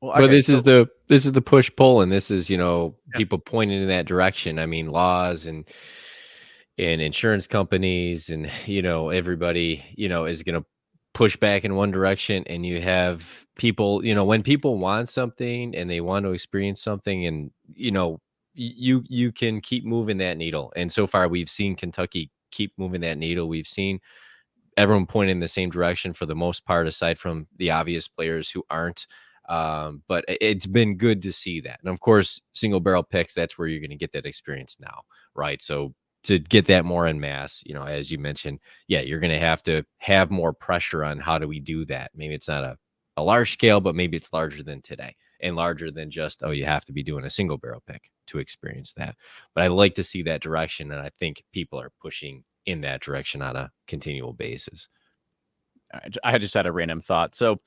E: Well, okay, but this is the push pull, and this is people pointing in that direction. I mean, laws and insurance companies and everybody is going to push back in one direction, and you have people when people want something and they want to experience something, and you can keep moving that needle. And so far we've seen Kentucky keep moving that needle. We've seen everyone pointing in the same direction for the most part, aside from the obvious players who aren't. But it's been good to see that. And of course, single barrel picks, that's where you're going to get that experience now, right? So to get that more en masse, as you mentioned, you're going to have more pressure on how do we do that. Maybe it's not a large scale, but maybe it's larger than today, and larger than just, you have to be doing a single barrel pick to experience that. But I like to see that direction, and I think people are pushing in that direction on a continual basis.
A: I just had a random thought. So,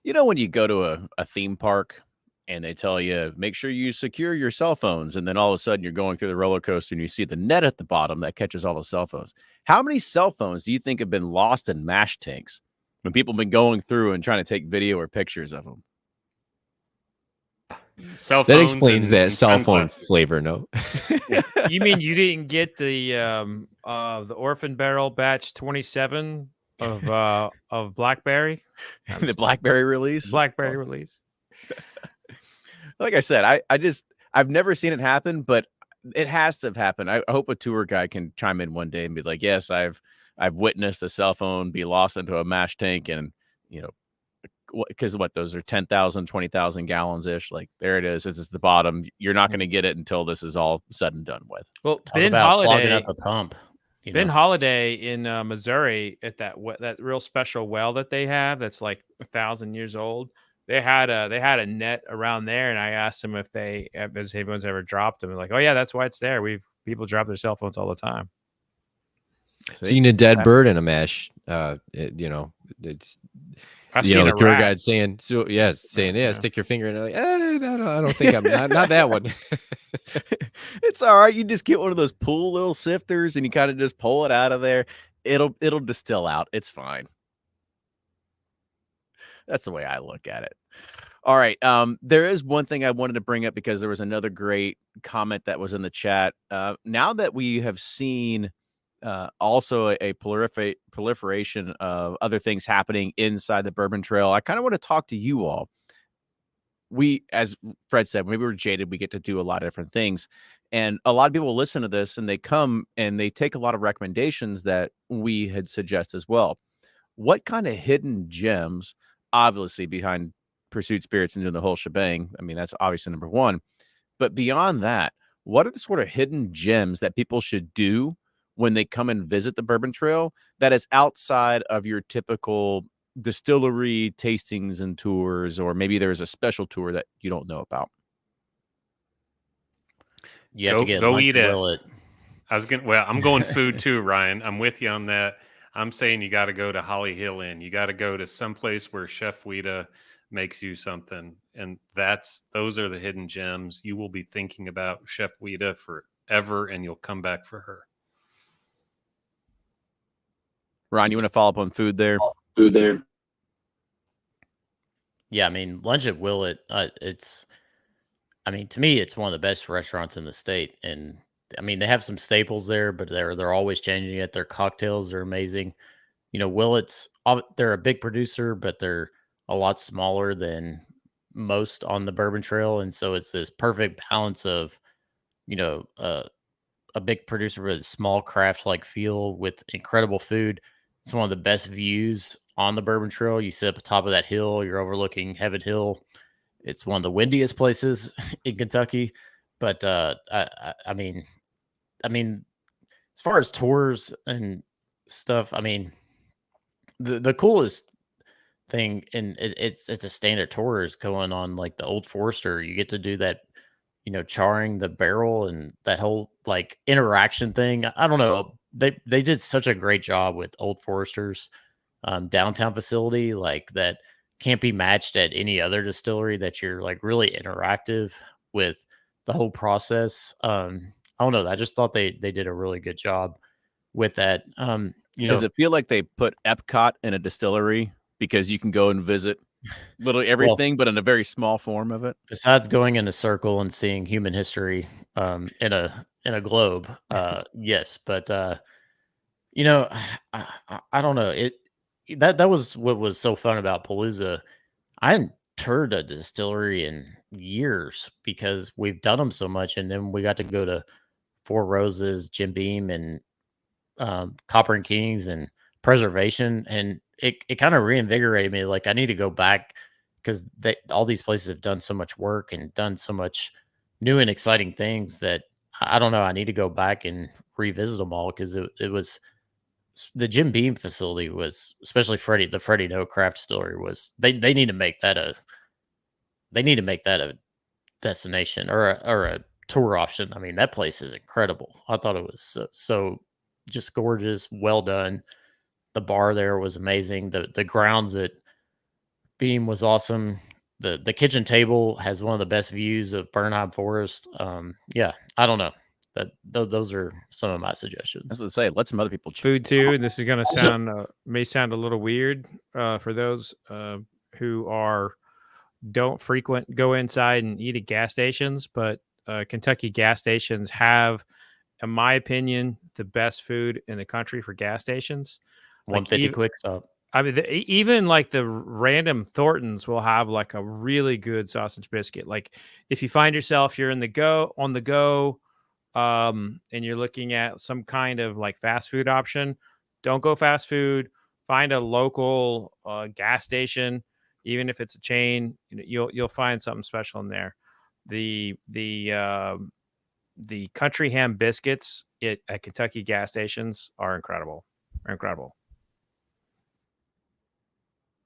A: when you go to a theme park and they tell you, make sure you secure your cell phones, and then all of a sudden you're going through the roller coaster and you see the net at the bottom that catches all the cell phones. How many cell phones do you think have been lost in mash tanks when people have been going through and trying to take video or pictures of them?
D: Cell phones.
E: That explains that cell phone flavor. No,
B: you mean you didn't get the Orphan Barrel Batch 27 of BlackBerry?
A: The BlackBerry release.
B: BlackBerry release.
A: Like I said, I've never seen it happen, but it has to have happened. I hope a tour guide can chime in one day and be like, yes, I've I've witnessed a cell phone be lost into a mash tank, and because those are 10,000, 20,000 gallons ish. Like, there it is. This is the bottom. You're not going to get it until this is all said and done with.
B: Well,
C: Talk
B: Ben
C: about clogging
B: Holiday,
C: up a pump.
B: Ben Holiday in Missouri at that real special well that they have that's like 1,000 years old. They had a net around there, and I asked them if anyone's ever dropped them. They're like, oh yeah, that's why it's there. People drop their cell phones all the time.
E: Seen a dead bird in a mesh. It's
B: I've seen
E: the
B: a
E: tour
B: rat.
E: guide saying, stick your finger in it. Like, I don't think I'm not that one.
A: It's all right. You just get one of those pool little sifters, and you kind of just pull it out of there. It'll distill out. It's fine. That's the way I look at it. All right. There is one thing I wanted to bring up, because there was another great comment that was in the chat. Now that we have seen also a proliferation of other things happening inside the Bourbon Trail, I kind of want to talk to you all. We, as Fred said, maybe we're jaded. We get to do a lot of different things. And a lot of people listen to this, and they come and they take a lot of recommendations that we had suggest as well. What kind of hidden gems, obviously behind Pursuit Spirits and doing the whole shebang? I mean, that's obviously number one. But beyond that, what are the sort of hidden gems that people should do when they come and visit the Bourbon Trail that is outside of your typical distillery tastings and tours, or maybe there's a special tour that you don't know about?
C: You have to get
D: go
C: lunch
D: eat
C: at
D: it.
C: Willet.
D: I'm going food too, Ryan. I'm with you on that. I'm saying you got to go to Holly Hill Inn. You got to go to someplace where Chef Wita makes you something, and those are the hidden gems. You will be thinking about Chef Wita forever, and you'll come back for her.
A: Ron, you want to follow up on food there?
C: Yeah, I mean, lunch at Willet, to me, it's one of the best restaurants in the state. And I mean, they have some staples there, but they're always changing it. Their cocktails are amazing. Willet's, they're a big producer, but they're a lot smaller than most on the Bourbon Trail. And so it's this perfect balance of, a big producer with a small craft-like feel with incredible food. It's one of the best views on the Bourbon Trail. You sit up atop of that hill, you're overlooking Heaven Hill. It's one of the windiest places in Kentucky. But I mean, as far as tours and stuff, I mean, the coolest thing, and it's a standard tour, is going on like the Old Forester. You get to do that, charring the barrel and that whole like interaction thing. I don't know. They did such a great job with Old Forester's downtown facility, like that can't be matched at any other distillery, that you're like really interactive with the whole process. I don't know. I just thought they did a really good job with that.
A: Does it feel like they put Epcot in a distillery, because you can go and visit literally everything, but in a very small form of it?
C: Besides going in a circle and seeing human history in a globe, yes. But I don't know. That was what was so fun about Palooza. I hadn't toured a distillery in years because we've done them so much, and then we got to go to Four Roses, Jim Beam, and Copper and Kings, and Preservation, and it kind of reinvigorated me. Like, I need to go back, because all these places have done so much work and done so much new and exciting things that I don't know. I need to go back and revisit them all, because it was the Jim Beam facility was, especially the Freddie No Craft Distillery, was they need to make that a destination or a tour option. I mean, that place is incredible. I thought it was so just gorgeous, well done. The bar there was amazing. The grounds at Beam was awesome. The kitchen table has one of the best views of Bernheim Forest. Yeah, I don't know. Those are some of my suggestions.
A: I was going to say, let some other people
B: food too, and this is going to may sound a little weird for those who don't go inside and eat at gas stations, but Kentucky gas stations have, in my opinion, the best food in the country for gas stations.
C: 150 quick stop.
B: I mean, even like the random Thorntons will have like a really good sausage biscuit. Like, if you find yourself you're on the go, and you're looking at some kind of like fast food option, Don't go fast food. Find a local gas station, even if it's a chain. You'll find something special in there. The country ham biscuits at Kentucky gas stations are incredible. They're incredible.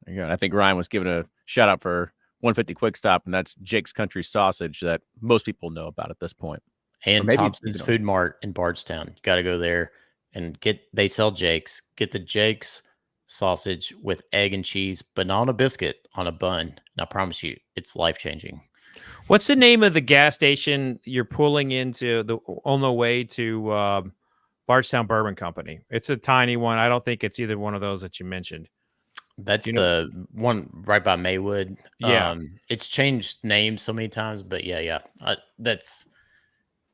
A: There you go. I think Ryan was giving a shout out for 150 Quick Stop, and that's Jake's Country Sausage that most people know about at this point.
C: And
A: maybe
C: Thompson's
A: you know.
C: Food Mart in Bardstown. You got to go there and they sell Jake's. Get the Jake's sausage with egg and cheese, banana biscuit on a bun. And I promise you, it's life-changing.
B: What's the name of the gas station you're pulling into on the way to Bardstown Bourbon Company? It's a tiny one. I don't think it's either one of those that you mentioned.
C: That's the one right by Maywood.
B: Yeah.
C: It's changed names so many times, but it's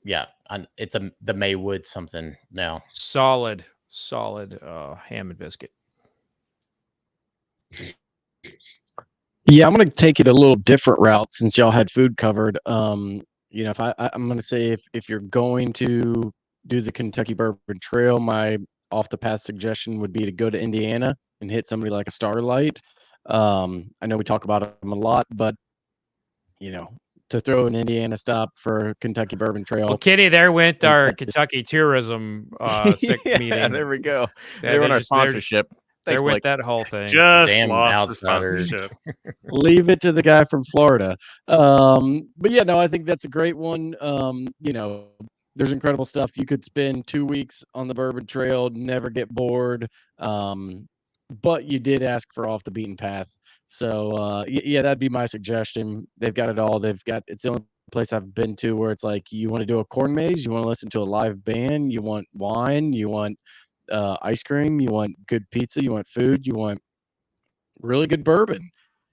C: the Maywood something now.
B: Solid ham and biscuit.
F: Yeah, I'm going to take it a little different route since y'all had food covered. I'm going to say if you're going to do the Kentucky Bourbon Trail, my off the path suggestion would be to go to Indiana and hit somebody like a Starlight. I know we talk about them a lot, but to throw an Indiana stop for Kentucky Bourbon Trail.
B: Well, Kenny, there went our Kentucky tourism meeting.
A: There we go. They were our sponsorship.
B: There went that whole thing.
D: Just
C: Damn
D: lost
C: outsiders.
D: the sponsorship.
F: Leave it to the guy from Florida. But yeah, no, I think that's a great one. There's incredible stuff. You could spend 2 weeks on the Bourbon Trail, never get bored. But you did ask for off the beaten path. So that'd be my suggestion. They've got it all. It's the only place I've been to where it's like you want to do a corn maze, you want to listen to a live band, you want wine, you want ice cream, you want good pizza, you want food, you want really good bourbon.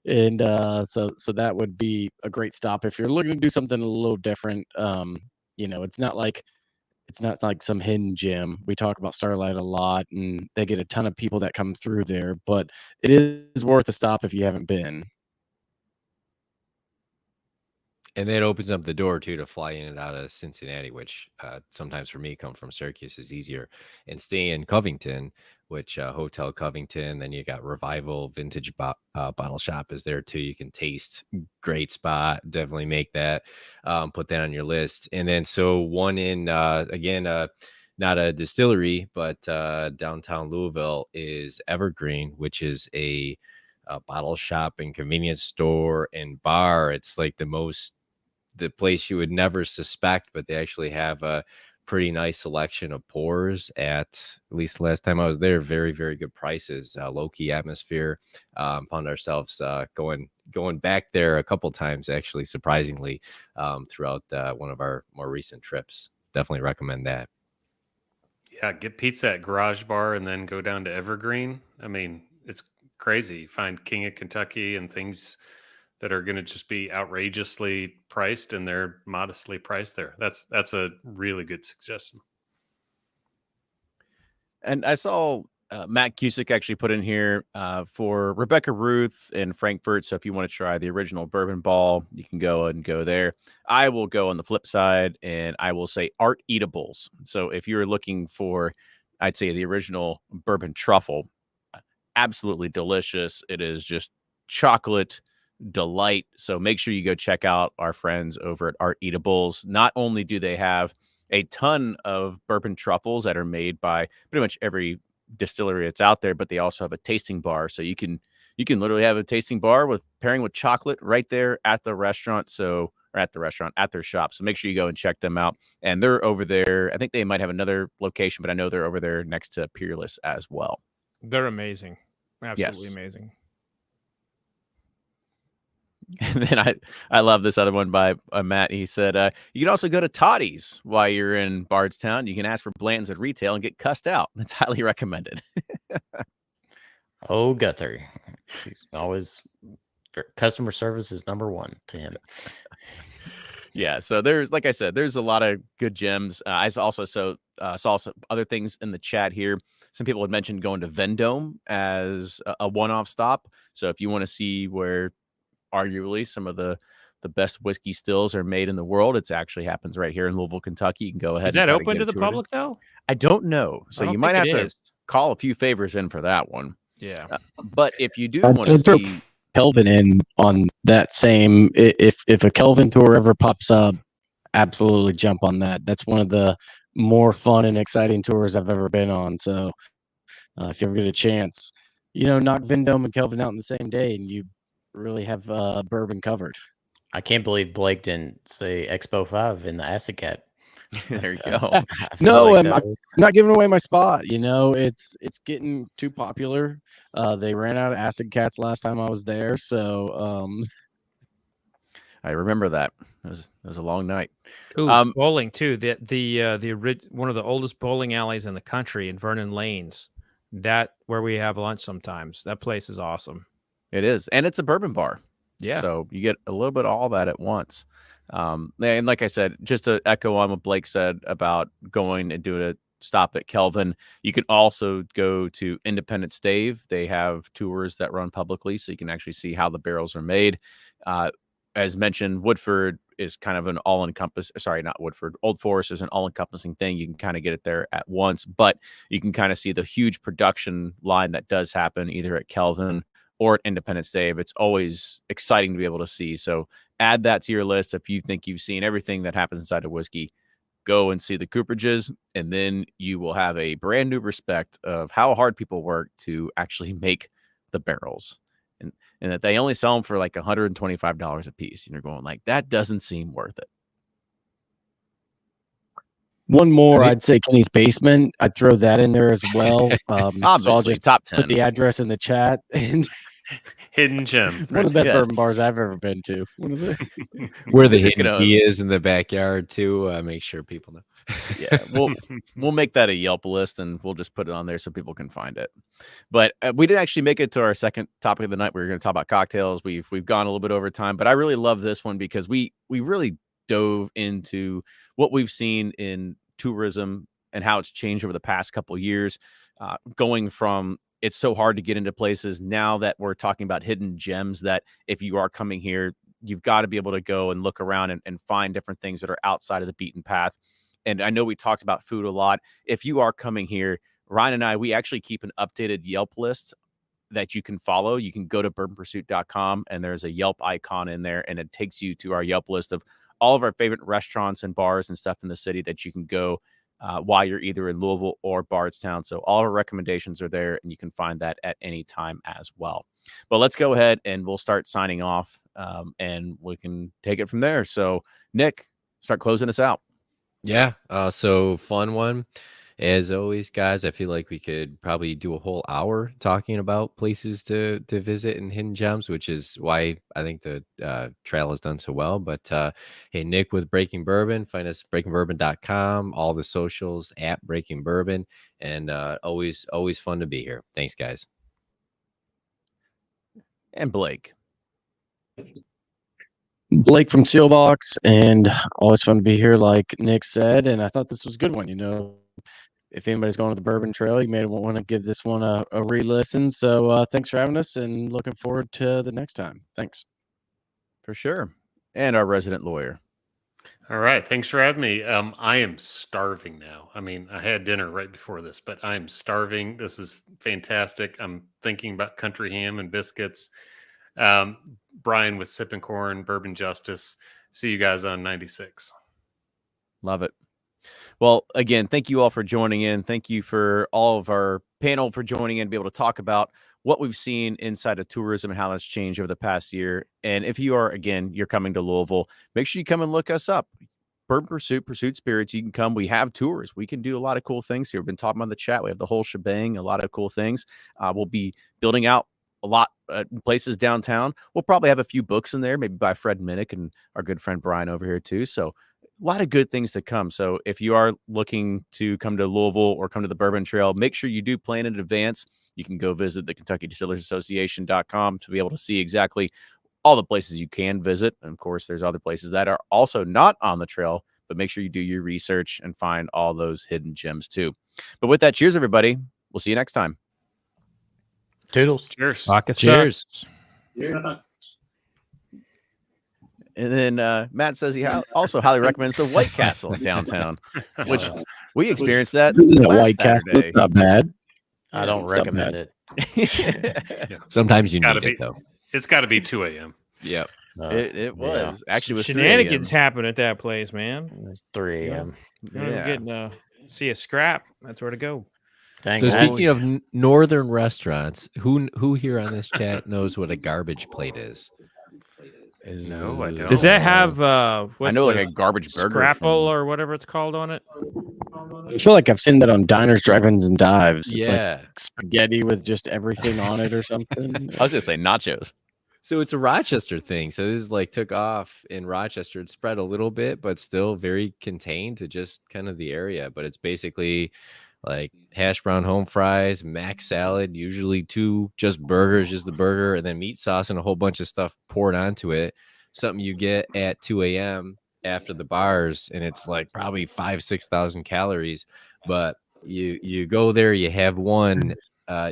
F: And so that would be a great stop if you're looking to do something a little different. It's not like some hidden gem. We talk about Starlight a lot, and they get a ton of people that come through there, but it is worth a stop if you haven't been.
E: And that opens up the door too to fly in and out of Cincinnati, which sometimes for me, come from Syracuse is easier, and stay in Covington, which Hotel Covington. Then you got Revival Vintage Bottle Shop is there too. You can taste, great spot. Definitely make that, put that on your list. And then so one in again, not a distillery, but downtown Louisville is Evergreen, which is a bottle shop and convenience store and bar. It's like the place you would never suspect, but they actually have a pretty nice selection of pours at least last time I was there. Very, very good prices, low key atmosphere. Found ourselves going back there a couple times, actually, surprisingly, throughout one of our more recent trips. Definitely recommend that.
D: Yeah, get pizza at Garage Bar and then go down to Evergreen. I mean, it's crazy. Find King of Kentucky and things that are going to just be outrageously priced, and they're modestly priced there. That's a really good suggestion.
A: And I saw Matt Cusick actually put in here for Rebecca Ruth in Frankfurt. So if you want to try the original bourbon ball, you can go there. I will go on the flip side, and I will say Art Eatables. So if you're looking for, I'd say the original bourbon truffle, absolutely delicious. It is just chocolate delight. So make sure you go check out our friends over at Art Eatables. Not only do they have a ton of bourbon truffles that are made by pretty much every distillery that's out there, but they also have a tasting bar. So you can literally have a tasting bar with pairing with chocolate right there at the restaurant. At their shop. So make sure you go and check them out. And they're over there. I think they might have another location, but I know they're over there next to Peerless as well.
B: They're amazing. Absolutely amazing.
A: And then I love this other one by Matt. He said, you can also go to Toddy's while you're in Bardstown. You can ask for Blanton's at retail and get cussed out. That's highly recommended.
C: Oh, Guthrie. He's always, customer service is number one to him.
A: Yeah. So like I said, there's a lot of good gems. I also saw some other things in the chat here. Some people had mentioned going to Vendome as a one-off stop. So if you want to see where arguably some of the best whiskey stills are made in the world, it actually happens right here in Louisville, Kentucky. You can go ahead.
B: Is that open to the public though?
A: I don't know. So you might have to. call a few favors in for that one.
B: Yeah.
A: But if you do
F: I'd
A: want to
F: throw
A: see
F: Kelvin in on that same, if a Kelvin tour ever pops up, absolutely jump on that. That's one of the more fun and exciting tours I've ever been on. So if you ever get a chance, knock Vendome and Kelvin out in the same day, and you really have bourbon covered.
C: I can't believe Blake didn't say Expo 5 in the Acid Cat.
A: there you go.
C: I feel
F: No,
C: like
F: I'm
C: that was-
F: not giving away my spot. It's getting too popular. They ran out of Acid Cats last time I was there, so
A: I remember that. It was a long night.
B: Ooh, bowling too. One of the oldest bowling alleys in the country in Vernon Lanes. That where we have lunch sometimes. That place is awesome.
A: It is, and it's a bourbon bar.
B: Yeah.
A: So you get a little bit of all that at once. And like I said, just to echo on what Blake said about going and doing a stop at Kelvin, you can also go to Independent Stave. They have tours that run publicly, so you can actually see how the barrels are made. As mentioned, Woodford is kind of an Old Forest is an all-encompassing thing. You can kind of get it there at once, but you can kind of see the huge production line that does happen either at Kelvin or at Independent Stave. It's always exciting to be able to see. So add that to your list. If you think you've seen everything that happens inside of whiskey, go and see the cooperages, and then you will have a brand new respect of how hard people work to actually make the barrels. And that they only sell them for like $125 a piece. And you're going like, that doesn't seem worth it.
F: one more, I'd say Kenny's Basement. I'd throw that in there as well.
A: Obviously,
F: so I'll just
A: top 10.
F: put the address in the chat. And
D: Hidden gem.
F: one of the best
A: Yes.
F: bourbon bars I've ever been to.
E: Where the
A: Just
E: hidden
A: gonna-
E: key is in the backyard too. Make sure people know.
A: Yeah, we'll make that a Yelp list, and we'll just put it on there so people can find it. But we didn't actually make it to our second topic of the night. We were going to talk about cocktails. We've gone a little bit over time, but I really love this one because we really dove into what we've seen in tourism and how it's changed over the past couple of years, going from it's so hard to get into places now that we're talking about hidden gems that if you are coming here, you've got to be able to go and look around and find different things that are outside of the beaten path. And I know we talked about food a lot. If you are coming here, Ryan and I, we actually keep an updated Yelp list that you can follow. You can go to bourbonpursuit.com and there's a Yelp icon in there, and it takes you to our Yelp list of all of our favorite restaurants and bars and stuff in the city that you can go while you're either in Louisville or Bardstown. So all our recommendations are there, and you can find that at any time as well. But let's go ahead and we'll start signing off, and we can take it from there. So Nick, start closing us out.
E: Yeah. So fun one. As always, guys, I feel like we could probably do a whole hour talking about places to visit and hidden gems, which is why I think the trail has done so well. But hey, Nick with Breaking Bourbon, find us breakingbourbon.com, all the socials at Breaking Bourbon, and always fun to be here. Thanks, guys.
A: And Blake.
F: Blake from Sealbox, and always fun to be here, like Nick said. And I thought this was a good one. If anybody's going to the Bourbon Trail, you may want to give this one a re-listen. So thanks for having us, and looking forward to the next time. Thanks.
A: For sure. And our resident lawyer.
D: All right. Thanks for having me. I am starving now. I mean, I had dinner right before this, but I'm starving. This is fantastic. I'm thinking about country ham and biscuits. Brian with Sipping Corn, Bourbon Justice. See you guys on 96.
A: Love it. Well, again, thank you all for joining in. Thank you for all of our panel for joining in, be able to talk about what we've seen inside of tourism and how that's changed over the past year. And if you are, again, you're coming to Louisville, make sure you come and look us up. Bourbon Pursuit Spirits. You can come. We have tours. We can do a lot of cool things here. We've been talking about the chat. We have the whole shebang, a lot of cool things. We'll be building out a lot places downtown. We'll probably have a few books in there, maybe by Fred Minnick and our good friend Brian over here too. So a lot of good things to come. So if you are looking to come to Louisville or come to the Bourbon Trail, make sure you do plan in advance. You can go visit the Kentucky Distillers Association.com to be able to see exactly all the places you can visit. And of course, there's other places that are also not on the trail, but make sure you do your research and find all those hidden gems too. But with that, cheers, everybody. We'll see you next time.
C: Toodles.
D: Cheers.
E: Cheers.
A: And then Matt says he also highly recommends the White Castle in downtown, which we experienced that
F: That
A: last
F: White Castle,
A: Saturday.
F: it's not bad.
C: I don't
F: it's not
C: recommend
F: bad.
C: it.
E: Sometimes you
D: gotta
E: need it
D: be-
E: though.
D: It's got to be 2 a.m.
E: Yep.
A: It was actually was 3
B: Shenanigans
A: a.m.
B: happen at that place, man.
C: It's 3 a.m.
B: You want to get see a scrap? That's where to go.
C: Dang,
E: So
C: I-
E: speaking of northern restaurants, who here on this chat knows what a garbage plate is?
D: No, I don't.
B: Does that have
A: I
B: what
A: know like
B: the
A: a garbage burger.
B: scrapple
A: from-
B: or whatever it's called on it?
F: I feel like I've seen that on diners, drive-ins, and dives. It's like
E: Yeah.
F: spaghetti with just everything on it or something.
A: I was gonna say nachos.
E: So it's a Rochester thing. So this is like took off in Rochester. It spread a little bit, but still very contained to just kind of the area. But it's basically like hash brown home fries, mac salad, usually 2 just burgers, just the burger, and then meat sauce and a whole bunch of stuff poured onto it. Something you get at 2 a.m. after the bars, and it's like probably 5,000-6,000 calories. But you go there, you have one,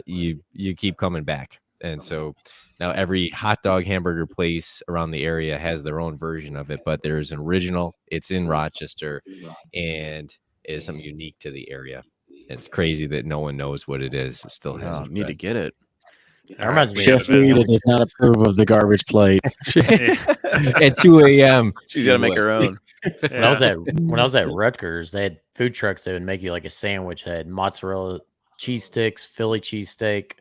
E: you keep coming back. And so now every hot dog hamburger place around the area has their own version of it, but there's an original. It's in Rochester, and it is something unique to the area. It's crazy that no one knows what it is. It still has
A: Oh, need to get it.
C: That reminds me
F: Chef
C: of
F: Rita does not approve of the garbage plate.
E: at 2 a.m.
A: She's got to make her own.
C: when I was at Rutgers, they had food trucks that would make you like a sandwich. They had mozzarella cheese sticks, Philly cheesesteak,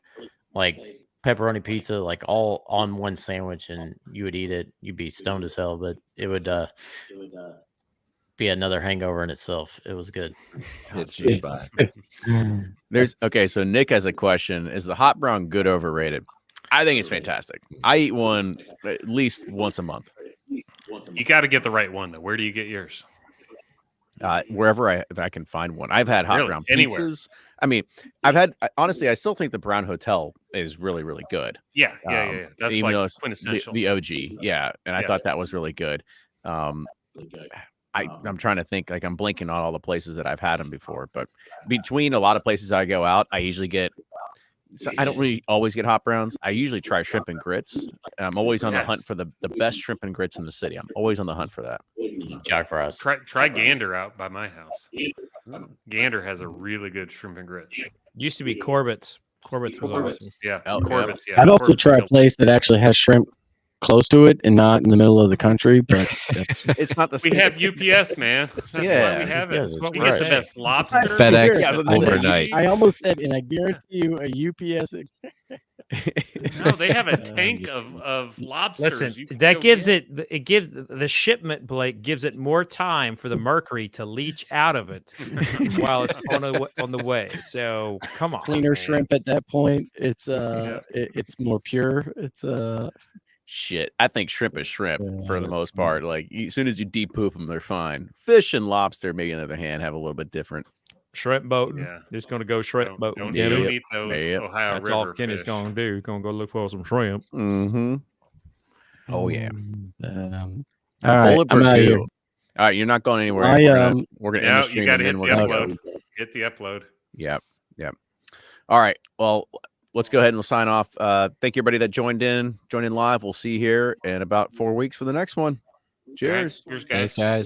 C: like pepperoni pizza, like all on one sandwich, and you would eat it. You'd be stoned as hell, but it would be another hangover in itself. It was good.
E: It's your spot.
A: So Nick has a question. Is the hot brown good or overrated? I think it's fantastic. I eat one at least once a month.
D: You got to get the right one though. Where do you get yours?
A: Wherever I can find one. I've had hot
D: Really?
A: brown
D: Anywhere?
A: pizzas. I mean, honestly, I still think the Brown Hotel is really, really good.
D: Yeah. That's
A: even though
D: like
A: it's
D: quintessential.
A: the OG. Yeah. And I thought that was really good. I'm trying to think, like I'm blinking on all the places that I've had them before, but between a lot of places I go out, I usually get, I don't really always get hot browns. I usually try shrimp and grits. And I'm always on the hunt for the best shrimp and grits in the city. I'm always on the hunt for that.
C: Jack fries.
D: Try Gander out by my house. Gander has a really good shrimp and grits.
B: Used to be Corbett's. Corbett's was awesome.
D: Yeah,
A: Oh,
D: Corbett's. Yeah,
F: I'd also
D: Corbett's
F: try a
D: killed it.
F: place that actually has shrimp close to it and not in the middle of the country, but that's
A: It's not the
D: We
A: same.
D: have UPS, man. That's why
A: Yeah,
D: we have it.
C: UPS
D: That's
C: is
D: what we get the
C: fresh.
D: best lobster.
E: FedEx
A: Yeah, I was gonna say,
E: overnight.
F: I almost said, and I guarantee you a UPS.
D: No, they have a
F: I'm
D: tank
F: just
D: of lobsters.
B: Listen,
D: You can
B: that
D: go
B: gives
D: get.
B: it gives the shipment, Blake, gives it more time for the mercury to leach out of it while it's on the way. So come on,
F: Cleaner
B: man.
F: shrimp at that point. It's it's more pure. It's
A: Shit, I think shrimp is shrimp for the most part. Like as soon as you depoop them, they're fine. Fish and lobster, maybe on the other hand, have a little bit different.
B: Shrimp boating.
D: Yeah.
B: Just gonna go shrimp boating.
D: Don't
B: Kenny.
D: eat those
A: Yep.
D: Ohio
B: That's
D: River
B: all Kenny's
D: fish.
B: gonna do. He's gonna go look for some shrimp.
A: Mm-hmm. Oh yeah.
F: all right.
A: Bullet
F: I'm out of
A: Purdue.
F: here.
A: All right, you're not going anywhere. We're gonna end
D: No,
A: the
D: you
A: stream
D: got
A: and
D: to
A: then
D: hit
A: we're
D: the
A: gonna go.
D: upload. Hit the upload.
A: Yep. All right. Well, let's go ahead and we'll sign off. Thank you everybody that joined in live. We'll see you here in about 4 weeks for the next one. Cheers.
D: Cheers,
E: Thanks,
D: guys.
E: guys.